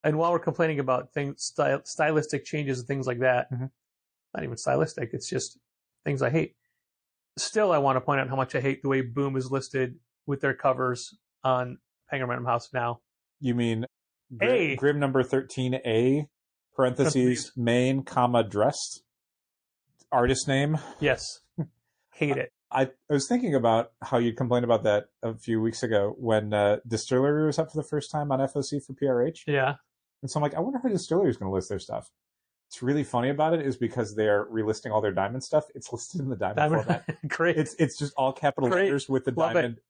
And while we're complaining about things, stylistic changes and things like that, not even stylistic, it's just things I hate. Still, I want to point out how much I hate the way Boom is listed with their covers on Penguin Random House now. You mean Grim number 13A, parentheses, main, comma, dressed? Artist name? Yes. Hate it. I was thinking about how you complained about that a few weeks ago when Distillery was up for the first time on FOC for PRH. Yeah. And so I'm like, I wonder how Distillery is going to list their stuff. What's really funny about it is because they're relisting all their Diamond stuff, it's listed in the Diamond format. Great. It's just all capital letters with the Love Diamond.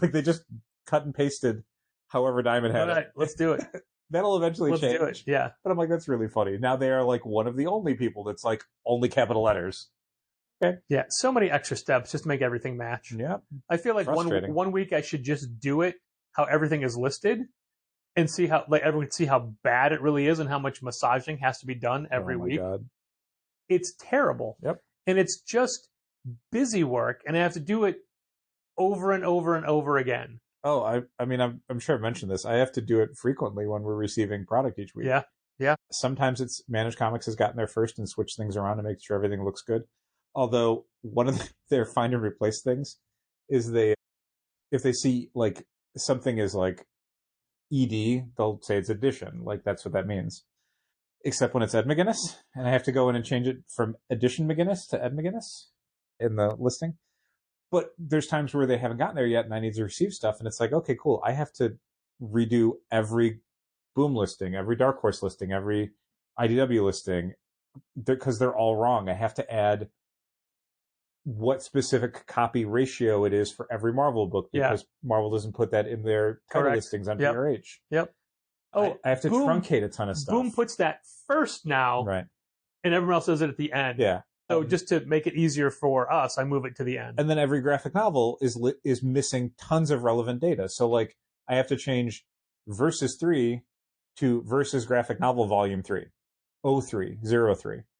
Like they just cut and pasted however Diamond had it. Let's do it. That'll eventually change. Let's do it. Yeah. But I'm like, that's really funny. Now they are like one of the only people that's like only capital letters. Yeah, so many extra steps just to make everything match. Yeah. I feel like one week I should just do it how everything is listed and see how everyone see how bad it really is and how much massaging has to be done every week. God. It's terrible. Yep. And it's just busy work and I have to do it over and over and over again. Oh, I mean, I'm sure I've mentioned this. I have to do it frequently when we're receiving product each week. Yeah. Yeah. Sometimes it's Managed Comics has gotten there first and switched things around to make sure everything looks good. Although one of their find and replace things is if they see like something is like ED, they'll say it's edition. Like that's what that means. Except when it's Ed McGuinness, and I have to go in and change it from Edition McGuinness to Ed McGuinness in the listing. But there's times where they haven't gotten there yet and I need to receive stuff. And it's like, okay, cool. I have to redo every Boom listing, every Dark Horse listing, every IDW listing because they're all wrong. I have to add what specific copy ratio it is for every Marvel book because Marvel doesn't put that in their title listings on PRH. Yep. Oh, I have to truncate a ton of stuff. Boom puts that first now. Right. And everyone else does it at the end. Yeah. So just to make it easier for us, I move it to the end. And then every graphic novel is missing tons of relevant data. So like I have to change Versus 3 to Versus Graphic Novel Volume 3. 03.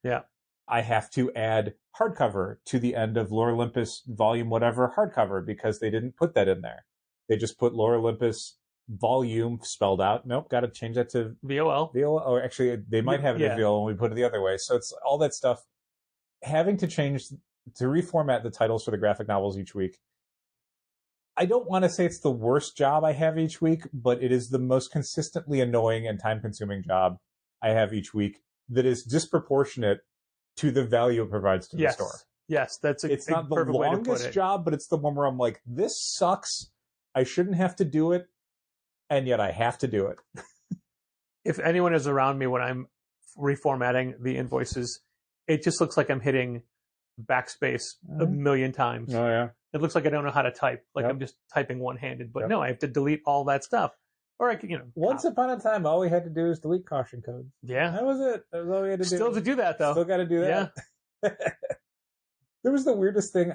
Yeah. I have to add hardcover to the end of Lore Olympus Volume whatever hardcover because they didn't put that in there. They just put Lore Olympus Volume spelled out. Nope, got to change that to VOL. VOL. Or actually, they might have it in VOL when we put it the other way. So it's all that stuff. Having to reformat the titles for the graphic novels each week. I don't want to say it's the worst job I have each week, but it is the most consistently annoying and time-consuming job I have each week that is disproportionate to the value it provides to the store. Yes, it's not the longest job, but it's the one where I'm like, this sucks. I shouldn't have to do it, and yet I have to do it. If anyone is around me when I'm reformatting the invoices, it just looks like I'm hitting backspace a million times. Oh, yeah. It looks like I don't know how to type. Like I'm just typing one-handed. But no, I have to delete all that stuff. Or I can, Once upon a time, all we had to do was delete caution codes. Yeah. That was it. That was all we had to do. Still to do that, though. Still got to do that. Yeah. There was the weirdest thing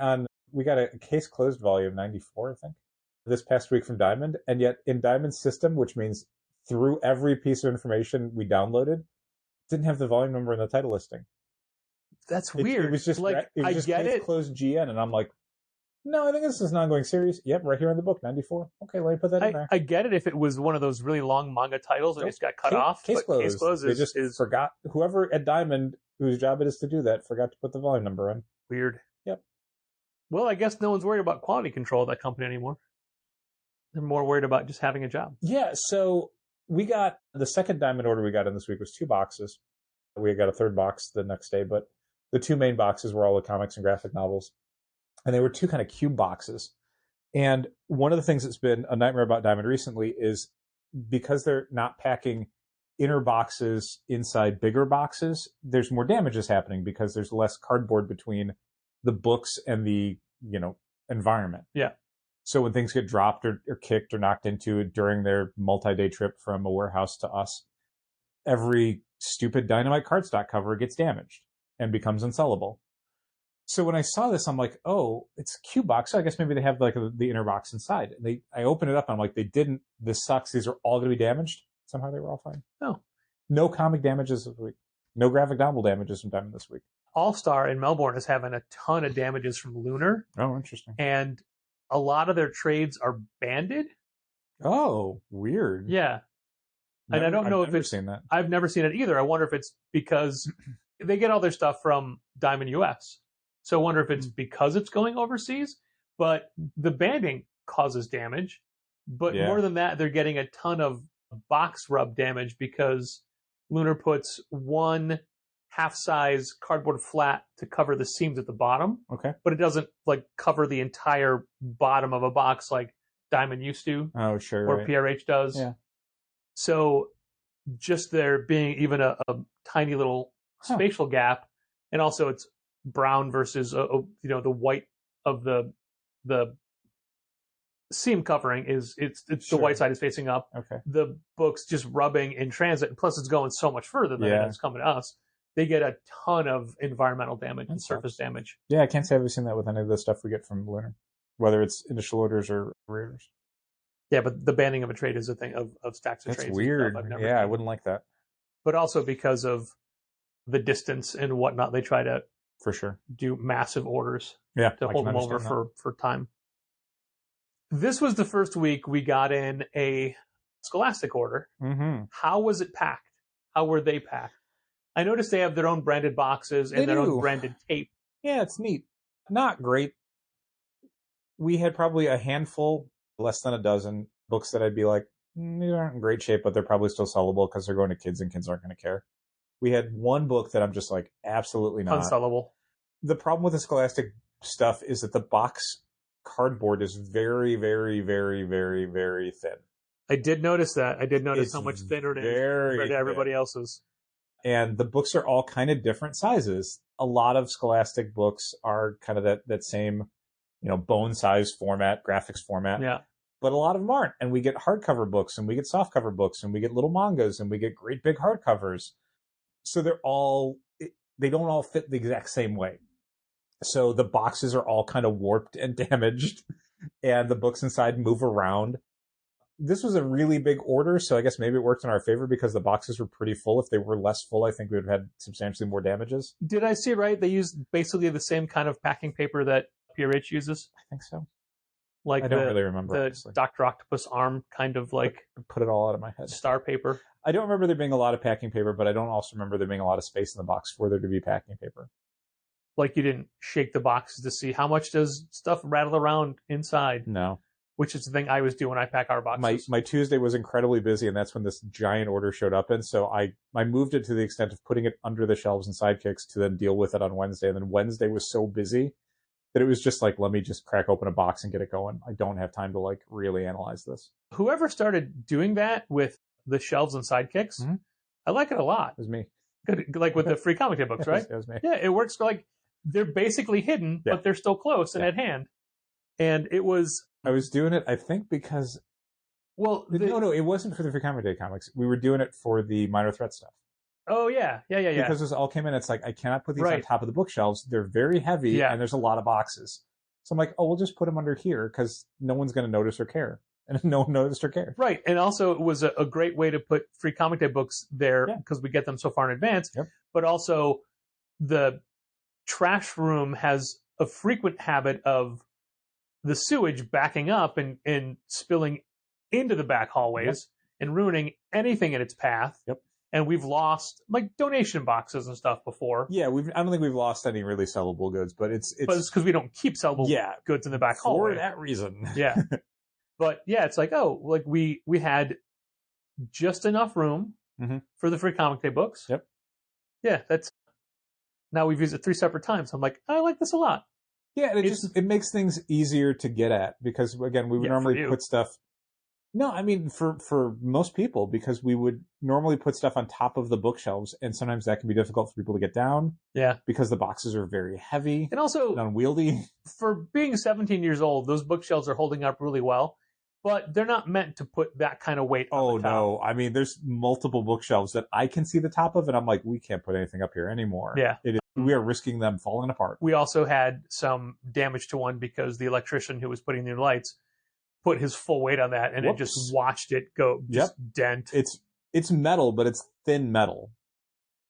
we got a Case Closed volume 94, I think, this past week from Diamond. And yet in Diamond's system, which means through every piece of information we downloaded, didn't have the volume number in the title listing. That's weird. It was just like, it was I just get Case it. Closed GN, and I'm like, No, I think this is an ongoing series. Yep, right here in the book, 94. Okay, let me put that in there. I get it if it was one of those really long manga titles and it just got cut off. Case but closed. Case closed They just forgot. Whoever at Diamond, whose job it is to do that, forgot to put the volume number in. Weird. Yep. Well, I guess no one's worried about quality control of that company anymore. They're more worried about just having a job. Yeah, so we got the second Diamond order we got in this week was 2 boxes. We got a third box the next day, but the 2 main boxes were all the comics and graphic novels. And they were 2 kind of cube boxes. And one of the things that's been a nightmare about Diamond recently is because they're not packing inner boxes inside bigger boxes, there's more damages happening because there's less cardboard between the books and the, environment. Yeah. So when things get dropped or kicked or knocked into during their multi-day trip from a warehouse to us, every stupid Dynamite cardstock cover gets damaged and becomes unsellable. So when I saw this, I'm like, oh, it's a cube box. So I guess maybe they have like the inner box inside. And I open it up and I'm like, they didn't. This sucks. These are all going to be damaged. Somehow they were all fine. Oh. No comic damages this week. No graphic novel damages from Diamond this week. All-Star in Melbourne is having a ton of damages from Lunar. Oh, interesting. And a lot of their trades are banded. Oh, weird. Yeah. And I don't know if it's seen that. I've never seen it either. I wonder if it's because they get all their stuff from Diamond US. So I wonder if it's because it's going overseas, but the banding causes damage. But more than that, they're getting a ton of box rub damage because Lunar puts 1 half-size cardboard flat to cover the seams at the bottom. Okay. But it doesn't cover the entire bottom of a box like Diamond used to. Oh, sure. Or right. PRH does. Yeah. So just there being even a tiny little spatial gap, and also it's brown versus the white of the seam covering is it's the white side is facing up. Okay. The book's just rubbing in transit, and plus it's going so much further than it's coming to us. They get a ton of environmental damage and surface damage. Yeah, I can't say I've seen that with any of the stuff we get from Lunar, whether it's initial orders or reorders. Yeah, but the banning of a trade is a thing of stacks of trades. That's weird. Yeah, I wouldn't like that. But also because of the distance and whatnot, they try to for sure do massive orders to hold them over for time. This was the first week we got in a Scholastic order. Mm-hmm. How was it packed? How were they packed? I noticed they have their own branded boxes and their own branded tape. Yeah, it's neat. Not great. We had probably a handful, less than a dozen books that I'd be like, they aren't in great shape, but they're probably still sellable because they're going to kids and kids aren't going to care. We had one book that I'm just like, absolutely not. Unsellable. The problem with the Scholastic stuff is that the box cardboard is very, very, very, very, very thin. I did notice that. I did notice how much thinner it is compared to everybody else's. And the books are all kind of different sizes. A lot of Scholastic books are kind of that same, bone size format, graphics format. Yeah. But a lot of them aren't. And we get hardcover books and we get softcover books and we get little mangas and we get great big hardcovers. So they don't all fit the exact same way. So the boxes are all kind of warped and damaged and the books inside move around. This was a really big order, so I guess maybe it worked in our favor because the boxes were pretty full. If they were less full, I think we would have had substantially more damages. Did I see right? They used basically the same kind of packing paper that PRH uses? I think so. Like I don't really remember. The honestly. Dr. Octopus arm kind of put it all out of my head. Star paper. I don't remember there being a lot of packing paper, but I don't also remember there being a lot of space in the box for there to be packing paper. Like you didn't shake the boxes to see how much does stuff rattle around inside. No. Which is the thing I always do when I pack our boxes. My Tuesday was incredibly busy, and that's when this giant order showed up. And so I moved it to the extent of putting it under the shelves and sidekicks to then deal with it on Wednesday. And then Wednesday was so busy that it was just like, let me just crack open a box and get it going. I don't have time to really analyze this. Whoever started doing that with the shelves and sidekicks, I like it a lot. It was me. Good, like with the free comic day books, right? It was me. Yeah, it works for they're basically hidden, but they're still close and at hand. And it was... I was doing it, I think, because... Well, no, it wasn't for the Free Comic Day comics. We were doing it for the Minor Threat stuff. Oh, yeah. Because this all came in, it's like, I cannot put these on top of the bookshelves. They're very heavy, and there's a lot of boxes. So I'm like, we'll just put them under here, because no one's going to notice or care. And no one noticed or cared. Right. And also, it was a great way to put Free Comic Day books there, because we get them so far in advance. Yep. But also, the trash room has a frequent habit of the sewage backing up and spilling into the back hallways and ruining anything in its path. Yep. And we've lost like donation boxes and stuff before. Yeah, I don't think we've lost any really sellable goods, but it's because we don't keep sellable goods in the back hallway. For that reason. Yeah. But yeah, it's like, like we had just enough room for the free comic day books. Yep. Yeah, now we've used it 3 separate times. I'm like, I like this a lot. Yeah, it makes things easier to get at because again, we would normally put stuff. No, I mean for most people, because we would normally put stuff on top of the bookshelves, and sometimes that can be difficult for people to get down. Yeah, because the boxes are very heavy and also unwieldy. For being 17 years old, those bookshelves are holding up really well, but they're not meant to put that kind of weight. Oh no! I mean, there's multiple bookshelves that I can see the top of, and I'm like, we can't put anything up here anymore. Yeah, we are risking them falling apart. We also had some damage to one because the electrician who was putting the new lights put his full weight on that, and it just watched it go dent. It's metal, but it's thin metal.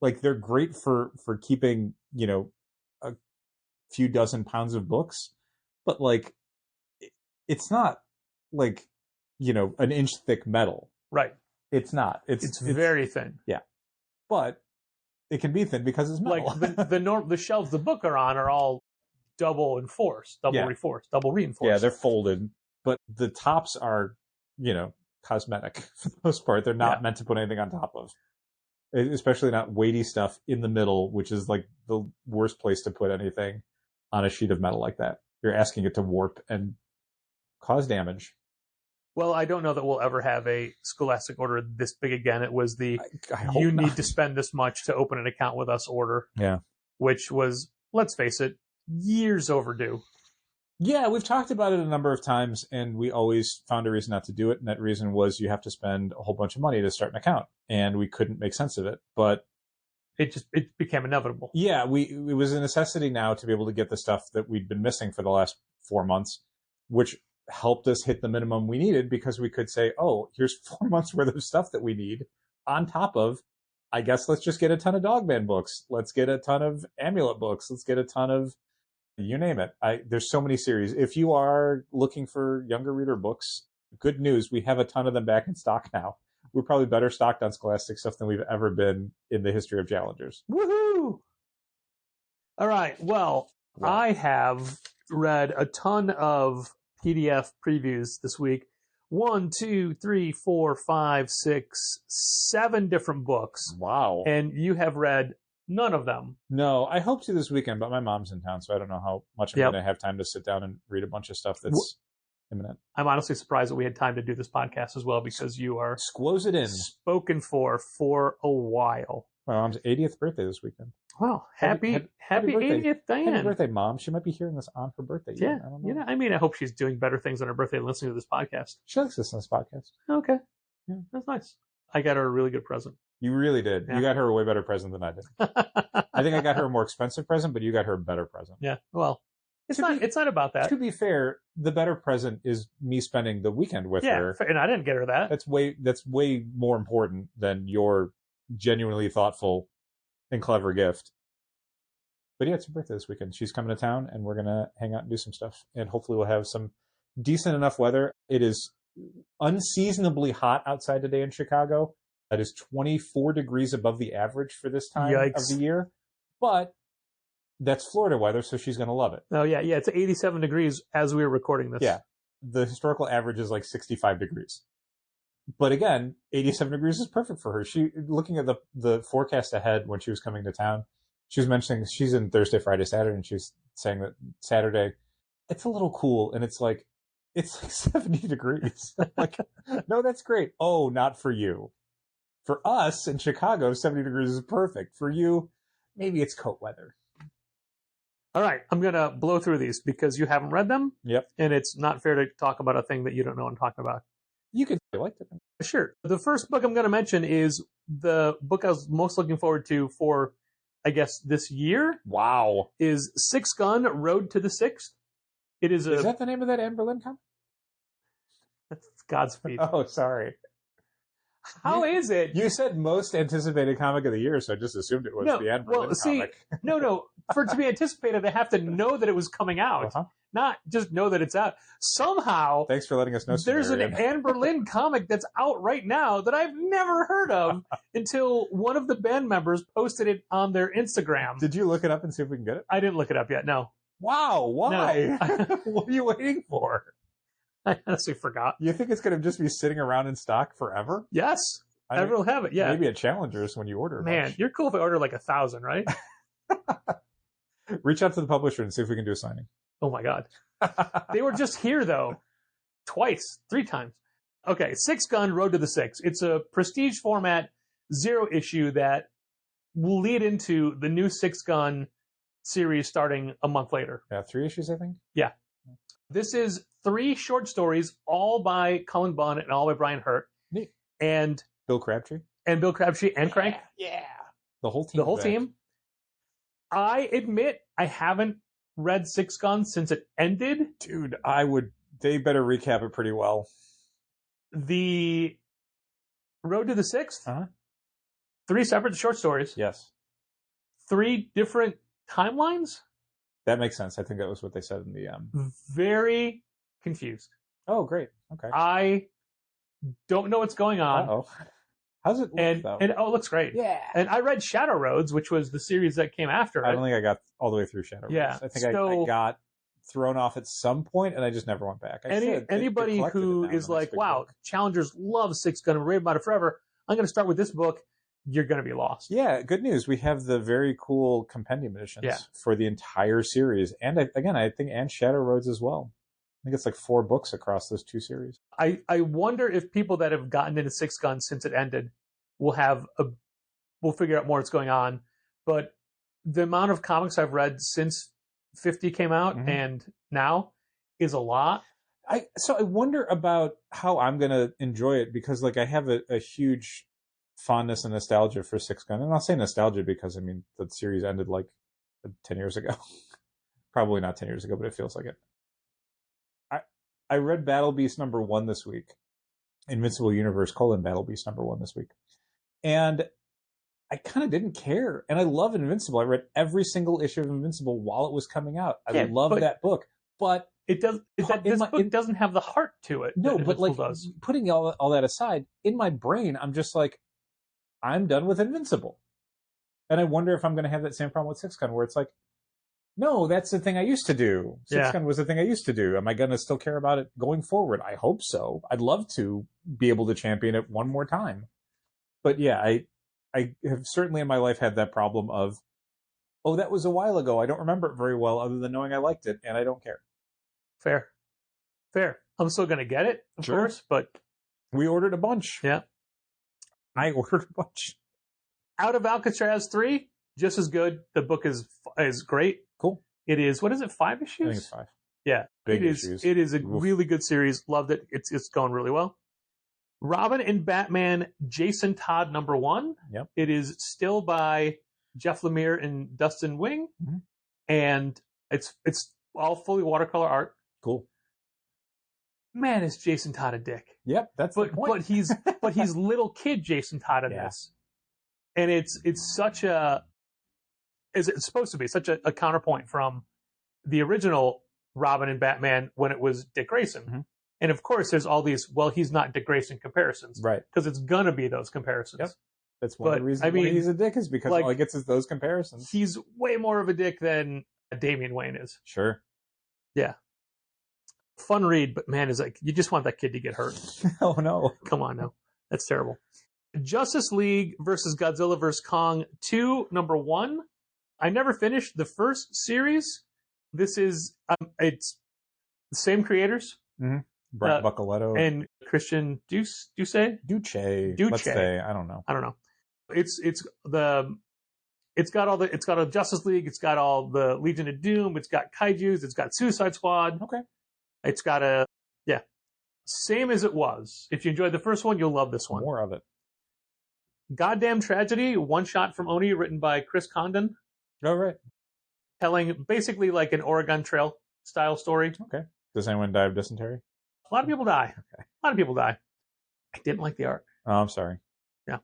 Like they're great for keeping, a few dozen pounds of books, but like it's not like, an inch thick metal. Right. It's not. It's very thin. Yeah. But it can be thin because it's metal. Like the shelves the book are on are all double reinforced. Yeah, they're folded. But the tops are, cosmetic for the most part. They're not meant to put anything on top of. Especially not weighty stuff in the middle, which is like the worst place to put anything on a sheet of metal like that. You're asking it to warp and cause damage. Well, I don't know that we'll ever have a Scholastic order this big again. It was the you need to spend this much to open an account with us order. Yeah. Which was, let's face it, years overdue. Yeah, we've talked about it a number of times, and we always found a reason not to do it, and that reason was you have to spend a whole bunch of money to start an account, and we couldn't make sense of it. But it became inevitable. Yeah, it was a necessity now to be able to get the stuff that we'd been missing for the last 4 months, which helped us hit the minimum we needed because we could say, oh, here's 4 months worth of stuff that we need on top of, I guess let's just get a ton of Dogman books. Let's get a ton of Amulet books. Let's get a ton of you name it. There's so many series. If you are looking for younger reader books, good news. We have a ton of them back in stock now. We're probably better stocked on Scholastic stuff than we've ever been in the history of Challengers. Woohoo! All right. Well, I have read a ton of PDF previews this week. 1, 2, 3, 4, 5, 6, 7 different books. Wow. And you have read none of them. No, I hope to this weekend, but my mom's in town, so I don't know how much I'm going to have time to sit down and read a bunch of stuff that's imminent. I'm honestly surprised that we had time to do this podcast as well because you are squoze it in. Spoken for a while. My mom's 80th birthday this weekend. Wow. Happy 80th, Diane. Happy birthday, Mom. She might be hearing this on her birthday. Yeah. I don't know. I mean, I hope she's doing better things on her birthday than listening to this podcast. She likes listening to this podcast. Okay. Yeah. That's nice. I got her a really good present. You really did. Yeah. You got her a way better present than I did. I think I got her a more expensive present, but you got her a better present. Yeah. Well, it's not about that. To be fair, the better present is me spending the weekend with her. And I didn't get her that. That's way more important than your genuinely thoughtful and clever gift. But yeah, it's her birthday this weekend. She's coming to town, and we're gonna hang out and do some stuff. And hopefully, we'll have some decent enough weather. It is unseasonably hot outside today in Chicago. That is 24 degrees above the average for this time of the year. But that's Florida weather, so she's going to love it. Oh, yeah. Yeah, it's 87 degrees as we were recording this. Yeah. The historical average is like 65 degrees. But again, 87 degrees is perfect for her. She, looking at the forecast ahead when she was coming to town, she was mentioning she's in Thursday, Friday, Saturday, and she's saying that Saturday, it's a little cool, and it's like 70 degrees. Like, no, that's great. Oh, not for you. For us in Chicago, 70 degrees is perfect. For you, maybe it's coat weather. All right. I'm going to blow through these because you haven't read them. Yep. And it's not fair to talk about a thing that you don't know what I'm talking about. You could like it. Sure. The first book I'm going to mention is the book I was most looking forward to for, I guess, this year. Wow. Is Six Gun, Road to the Sixth. It is Is that the name of that Anne Boleyn comic? That's Godspeed. Oh, sorry. How is it? You said most anticipated comic of the year, so I just assumed it was the Anne Berlin comic. No. For it to be anticipated, they have to know that it was coming out, not just know that it's out. Somehow, thanks for letting us know. There's an Sumerian. Anne Berlin comic that's out right now that I've never heard of until one of the band members posted it on their Instagram. Did you look it up and see if we can get it? I didn't look it up yet. No. Wow, why? No. What are you waiting for? I honestly forgot. You think it's going to just be sitting around in stock forever? Yes. I will have it, yeah. Maybe at Challengers when you order a Man, bunch. you're cool if I order like 1,000, right? Reach out to the publisher and see if we can do a signing. Oh my God. They were just here though. Twice, 3 times. Okay, Six Gun Road to the Six. It's a prestige format, 0 issue that will lead into the new Six Gun series starting a month later. Yeah, 3 issues, I think. Yeah. This is 3 short stories, all by Cullen Bunn and all by Brian Hurt. Neat. And Bill Crabtree. And Crank. Yeah. The whole team. The whole team. I admit I haven't read Six Gun since it ended. Dude, they better recap it pretty well. The Road to the Sixth. 3 separate short stories. Yes. 3 different timelines. That makes sense. I think that was what they said in the Very confused. Oh, great. Okay. I don't know what's going on. Uh-oh. How's it look, though? And it looks great. Yeah. And I read Shadow Roads, which was the series that came after it. I don't think I got all the way through Shadow Roads. Yeah. I think I got thrown off at some point, and I just never went back. Anybody who is like, wow, Challengers love Six Gun and rave about it forever, I'm going to start with this book, you're going to be lost. Yeah, good news. We have the very cool compendium editions for the entire series. And I think Shadow Roads as well. I think it's like 4 books across those 2 series. I wonder if people that have gotten into Six Gun since it ended will figure out more what's going on. But the amount of comics I've read since 50 came out and now is a lot. So I wonder about how I'm going to enjoy it, because like I have a huge fondness and nostalgia for Six Gun. And I'll say nostalgia because, I mean, the series ended like 10 years ago. Probably not 10 years ago, but it feels like it. I read Battle Beast #1 this week. Invincible Universe : Battle Beast #1 this week. And I kind of didn't care. And I love Invincible. I read every single issue of Invincible while it was coming out. I love that book. But this book doesn't have the heart to it. No, but like putting all that aside, in my brain, I'm just like, I'm done with Invincible. And I wonder if I'm going to have that same problem with Six Gun, where it's like, no, that's the thing I used to do. Six Gun was the thing I used to do. Am I going to still care about it going forward? I hope so. I'd love to be able to champion it one more time. But yeah, I have certainly in my life had that problem of, oh, that was a while ago. I don't remember it very well other than knowing I liked it, and I don't care. Fair. I'm still going to get it, of course, but... We ordered a bunch. Yeah. I ordered a bunch. Out of Alcatraz 3, just as good. The book is great. Cool. It is, what is it, 5 issues? I think it's 5. Yeah. Big issues. It is a really good series. Loved it. It's going really well. Robin and Batman, Jason Todd #1. Yep. It is still by Jeff Lemire and Dustin Wing. And it's all fully watercolor art. Cool. Man, is Jason Todd a dick. Yep, that's the point. But he's little kid Jason Todd in this. And it's such a, as it's supposed to be, such a counterpoint from the original Robin and Batman when it was Dick Grayson. And of course, there's all these, well, he's not Dick Grayson comparisons. Right. Because it's going to be those comparisons. Yep. That's one of the reasons why he's a dick, is because all he gets is those comparisons. He's way more of a dick than Damian Wayne is. Sure. Yeah. Fun read, but man, is like, you just want that kid to get hurt. Oh, no. Come on now. That's terrible. Justice League versus Godzilla vs. Kong 2, #1. I never finished the first series. This is, it's the same creators. Brett Buccoletto. And Christian Duce. Let's say. I don't know. It's got a Justice League. It's got all the Legion of Doom. It's got Kaijus. It's got Suicide Squad. Okay. It's got same as it was. If you enjoyed the first one, you'll love this one. More of it. Goddamn Tragedy, one shot from Oni, written by Chris Condon. Oh, right. Telling basically like an Oregon Trail style story. Okay. Does anyone die of dysentery? A lot of people die. Okay. A lot of people die. I didn't like the art. Oh, I'm sorry. Yeah.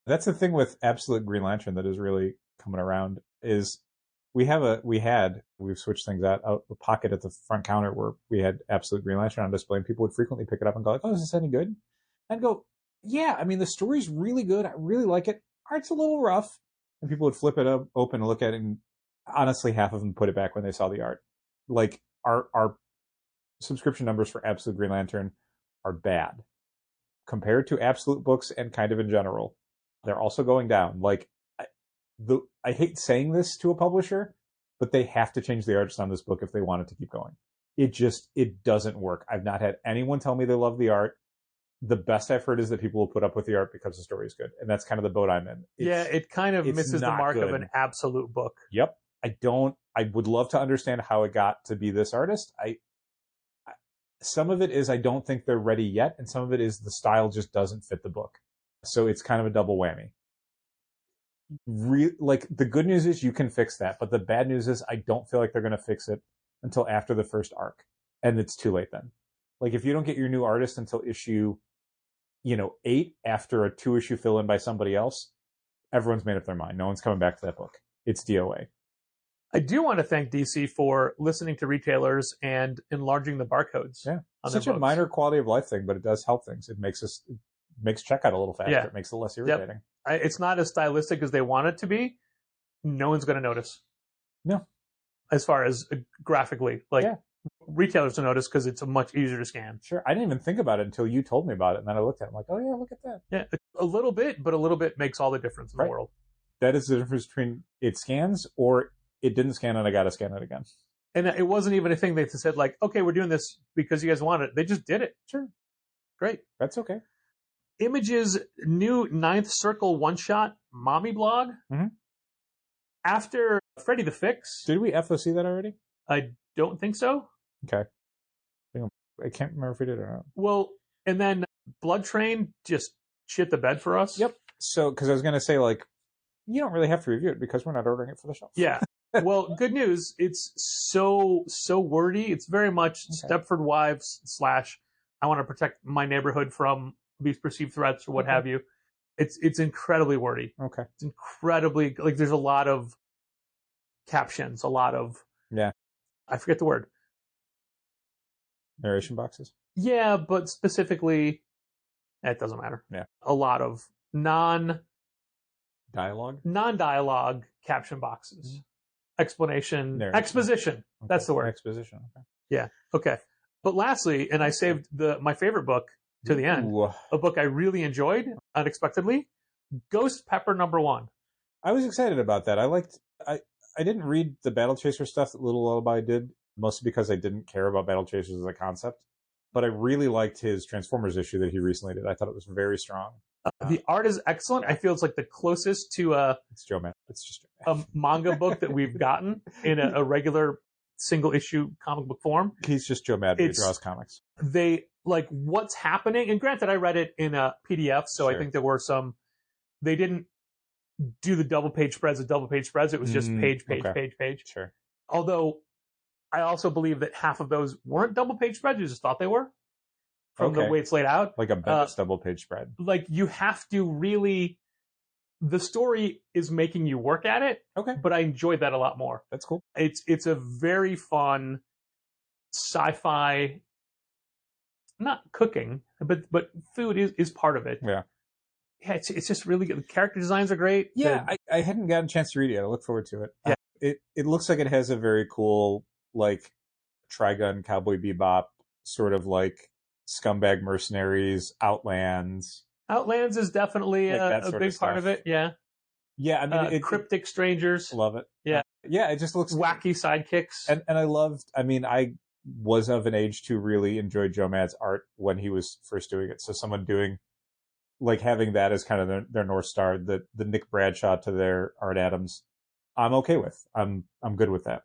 That's the thing with Absolute Green Lantern that is really coming around is we've switched things out a pocket at the front counter where we had Absolute Green Lantern on display, and people would frequently pick it up and go like, oh, is this any good? I'd go, yeah, I mean, the story's really good. I really like it. Art's a little rough. And people would flip it up, open and look at it, and honestly, half of them put it back when they saw the art. Like, our subscription numbers for Absolute Green Lantern are bad. Compared to Absolute books and kind of in general, they're also going down. Like, I hate saying this to a publisher, but they have to change the artist on this book if they want it to keep going. It doesn't work. I've not had anyone tell me they love the art. The best I've heard is that people will put up with the art because the story is good. And that's kind of the boat I'm in. It kind of misses the mark of an Absolute book. Yep. I would love to understand how it got to be this artist. Some of it is I don't think they're ready yet, and some of it is the style just doesn't fit the book. So it's kind of a double whammy. Like, the good news is you can fix that, but the bad news is I don't feel like they're going to fix it until after the first arc, and it's too late then. Like, if you don't get your new artist until issue 8 after a 2-issue fill-in by somebody else, everyone's made up their mind. No one's coming back to that book. It's DOA. I do want to thank DC for listening to retailers and enlarging the barcodes. Yeah, such a minor quality of life thing, but it does help things. It makes checkout a little faster. Yeah. It makes it less irritating. Yep. It's not as stylistic as they want it to be. No one's going to notice. No. As far as graphically, retailers will notice because it's much easier to scan. Sure. I didn't even think about it until you told me about it, and then I looked at it. I'm like, oh yeah, look at that. Yeah, a little bit, but a little bit makes all the difference in the world. That is the difference between it scans or it didn't scan and I got to scan it again. And it wasn't even a thing they said like, okay, we're doing this because you guys want it. They just did it. Sure. Great. That's okay. Image's new 9th Circle one-shot mommy blog. Mm-hmm. After Freddy the Fix. Did we FOC that already? I don't think so. Okay. I can't remember if we did or not. Well, and then Blood Train just shit the bed for us. Yep. So, because I was going to say, like, you don't really have to review it because we're not ordering it for the shelf. Yeah. Well, good news. It's so wordy. It's very much Stepford Wives / I want to protect my neighborhood from these perceived threats or what have you. It's incredibly wordy. Okay. It's incredibly, like, there's a lot of captions, a lot of, I forget the word. Narration boxes? Yeah, but specifically, it doesn't matter. Yeah. A lot of non-dialogue caption boxes. Mm-hmm. Explanation. Narration. Exposition. Okay. That's the word. Exposition. Okay. Yeah. Okay. But lastly, and I saved my favorite book to the end, a book I really enjoyed unexpectedly, Ghost Pepper #1. I was excited about that. I didn't read the Battle Chaser stuff that Little Lullaby did, mostly because I didn't care about Battle Chasers as a concept. But I really liked his Transformers issue that he recently did. I thought it was very strong. The art is excellent. I feel it's like the closest to it's Joe Matt. It's just a manga book that we've gotten in a regular single issue comic book form. He's just Joe Matt. He draws comics. They like what's happening. And granted, I read it in a PDF, so I think there were some. They didn't do the double page spreads. It was just page. Sure. Although I also believe that half of those weren't double page spreads. You just thought they were from the way it's laid out. Like a best double page spread. Like you have to really. The story is making you work at it. Okay. But I enjoyed that a lot more. That's cool. It's a very fun sci-fi, not cooking, but food is part of it. Yeah. Yeah, it's just really good. The character designs are great. Yeah, I hadn't gotten a chance to read it yet. I look forward to it. Yeah. It looks like it has a very cool, like, Trigun, Cowboy Bebop, sort of like Scumbag Mercenaries, Outlands. Outlands is definitely like a big part of it. Yeah. Yeah, I mean, Cryptic Strangers. Love it. Yeah. Yeah, it just looks wacky sidekicks. And I loved. I mean, I was of an age to really enjoy Joe Mad's art when he was first doing it. So someone doing, like, having that as kind of their North Star, the Nick Bradshaw to their Art Adams, I'm okay with. I'm good with that.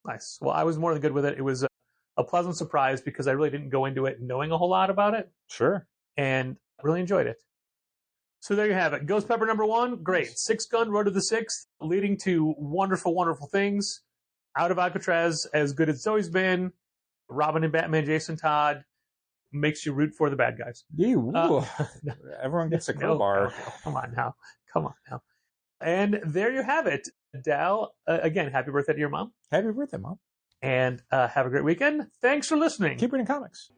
Nice. Well, I was more than good with it. It was a pleasant surprise because I really didn't go into it knowing a whole lot about it. Sure. And really enjoyed it. So there you have it. Ghost Pepper #1. Great. 6-Gun, Road to the Sixth, leading to wonderful, wonderful things. Out of Alcatraz, as good as it's always been. Robin and Batman, Jason Todd. makes you root for the bad guys. Everyone gets a crowbar. No, come on now. And there you have it. Dal, again, happy birthday to your mom. Happy birthday, Mom. And have a great weekend. Thanks for listening. Keep reading comics.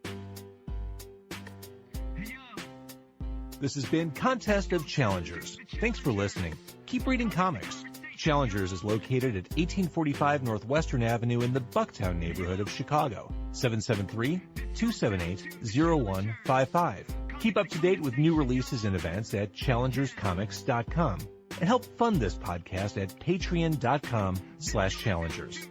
This has been Contest of Challengers. Thanks for listening. Keep reading comics. Challengers is located at 1845 Northwestern Avenue in the Bucktown neighborhood of Chicago. 773-278-0155. Keep up to date with new releases and events at challengerscomics.com. And help fund this podcast at patreon.com/challengers.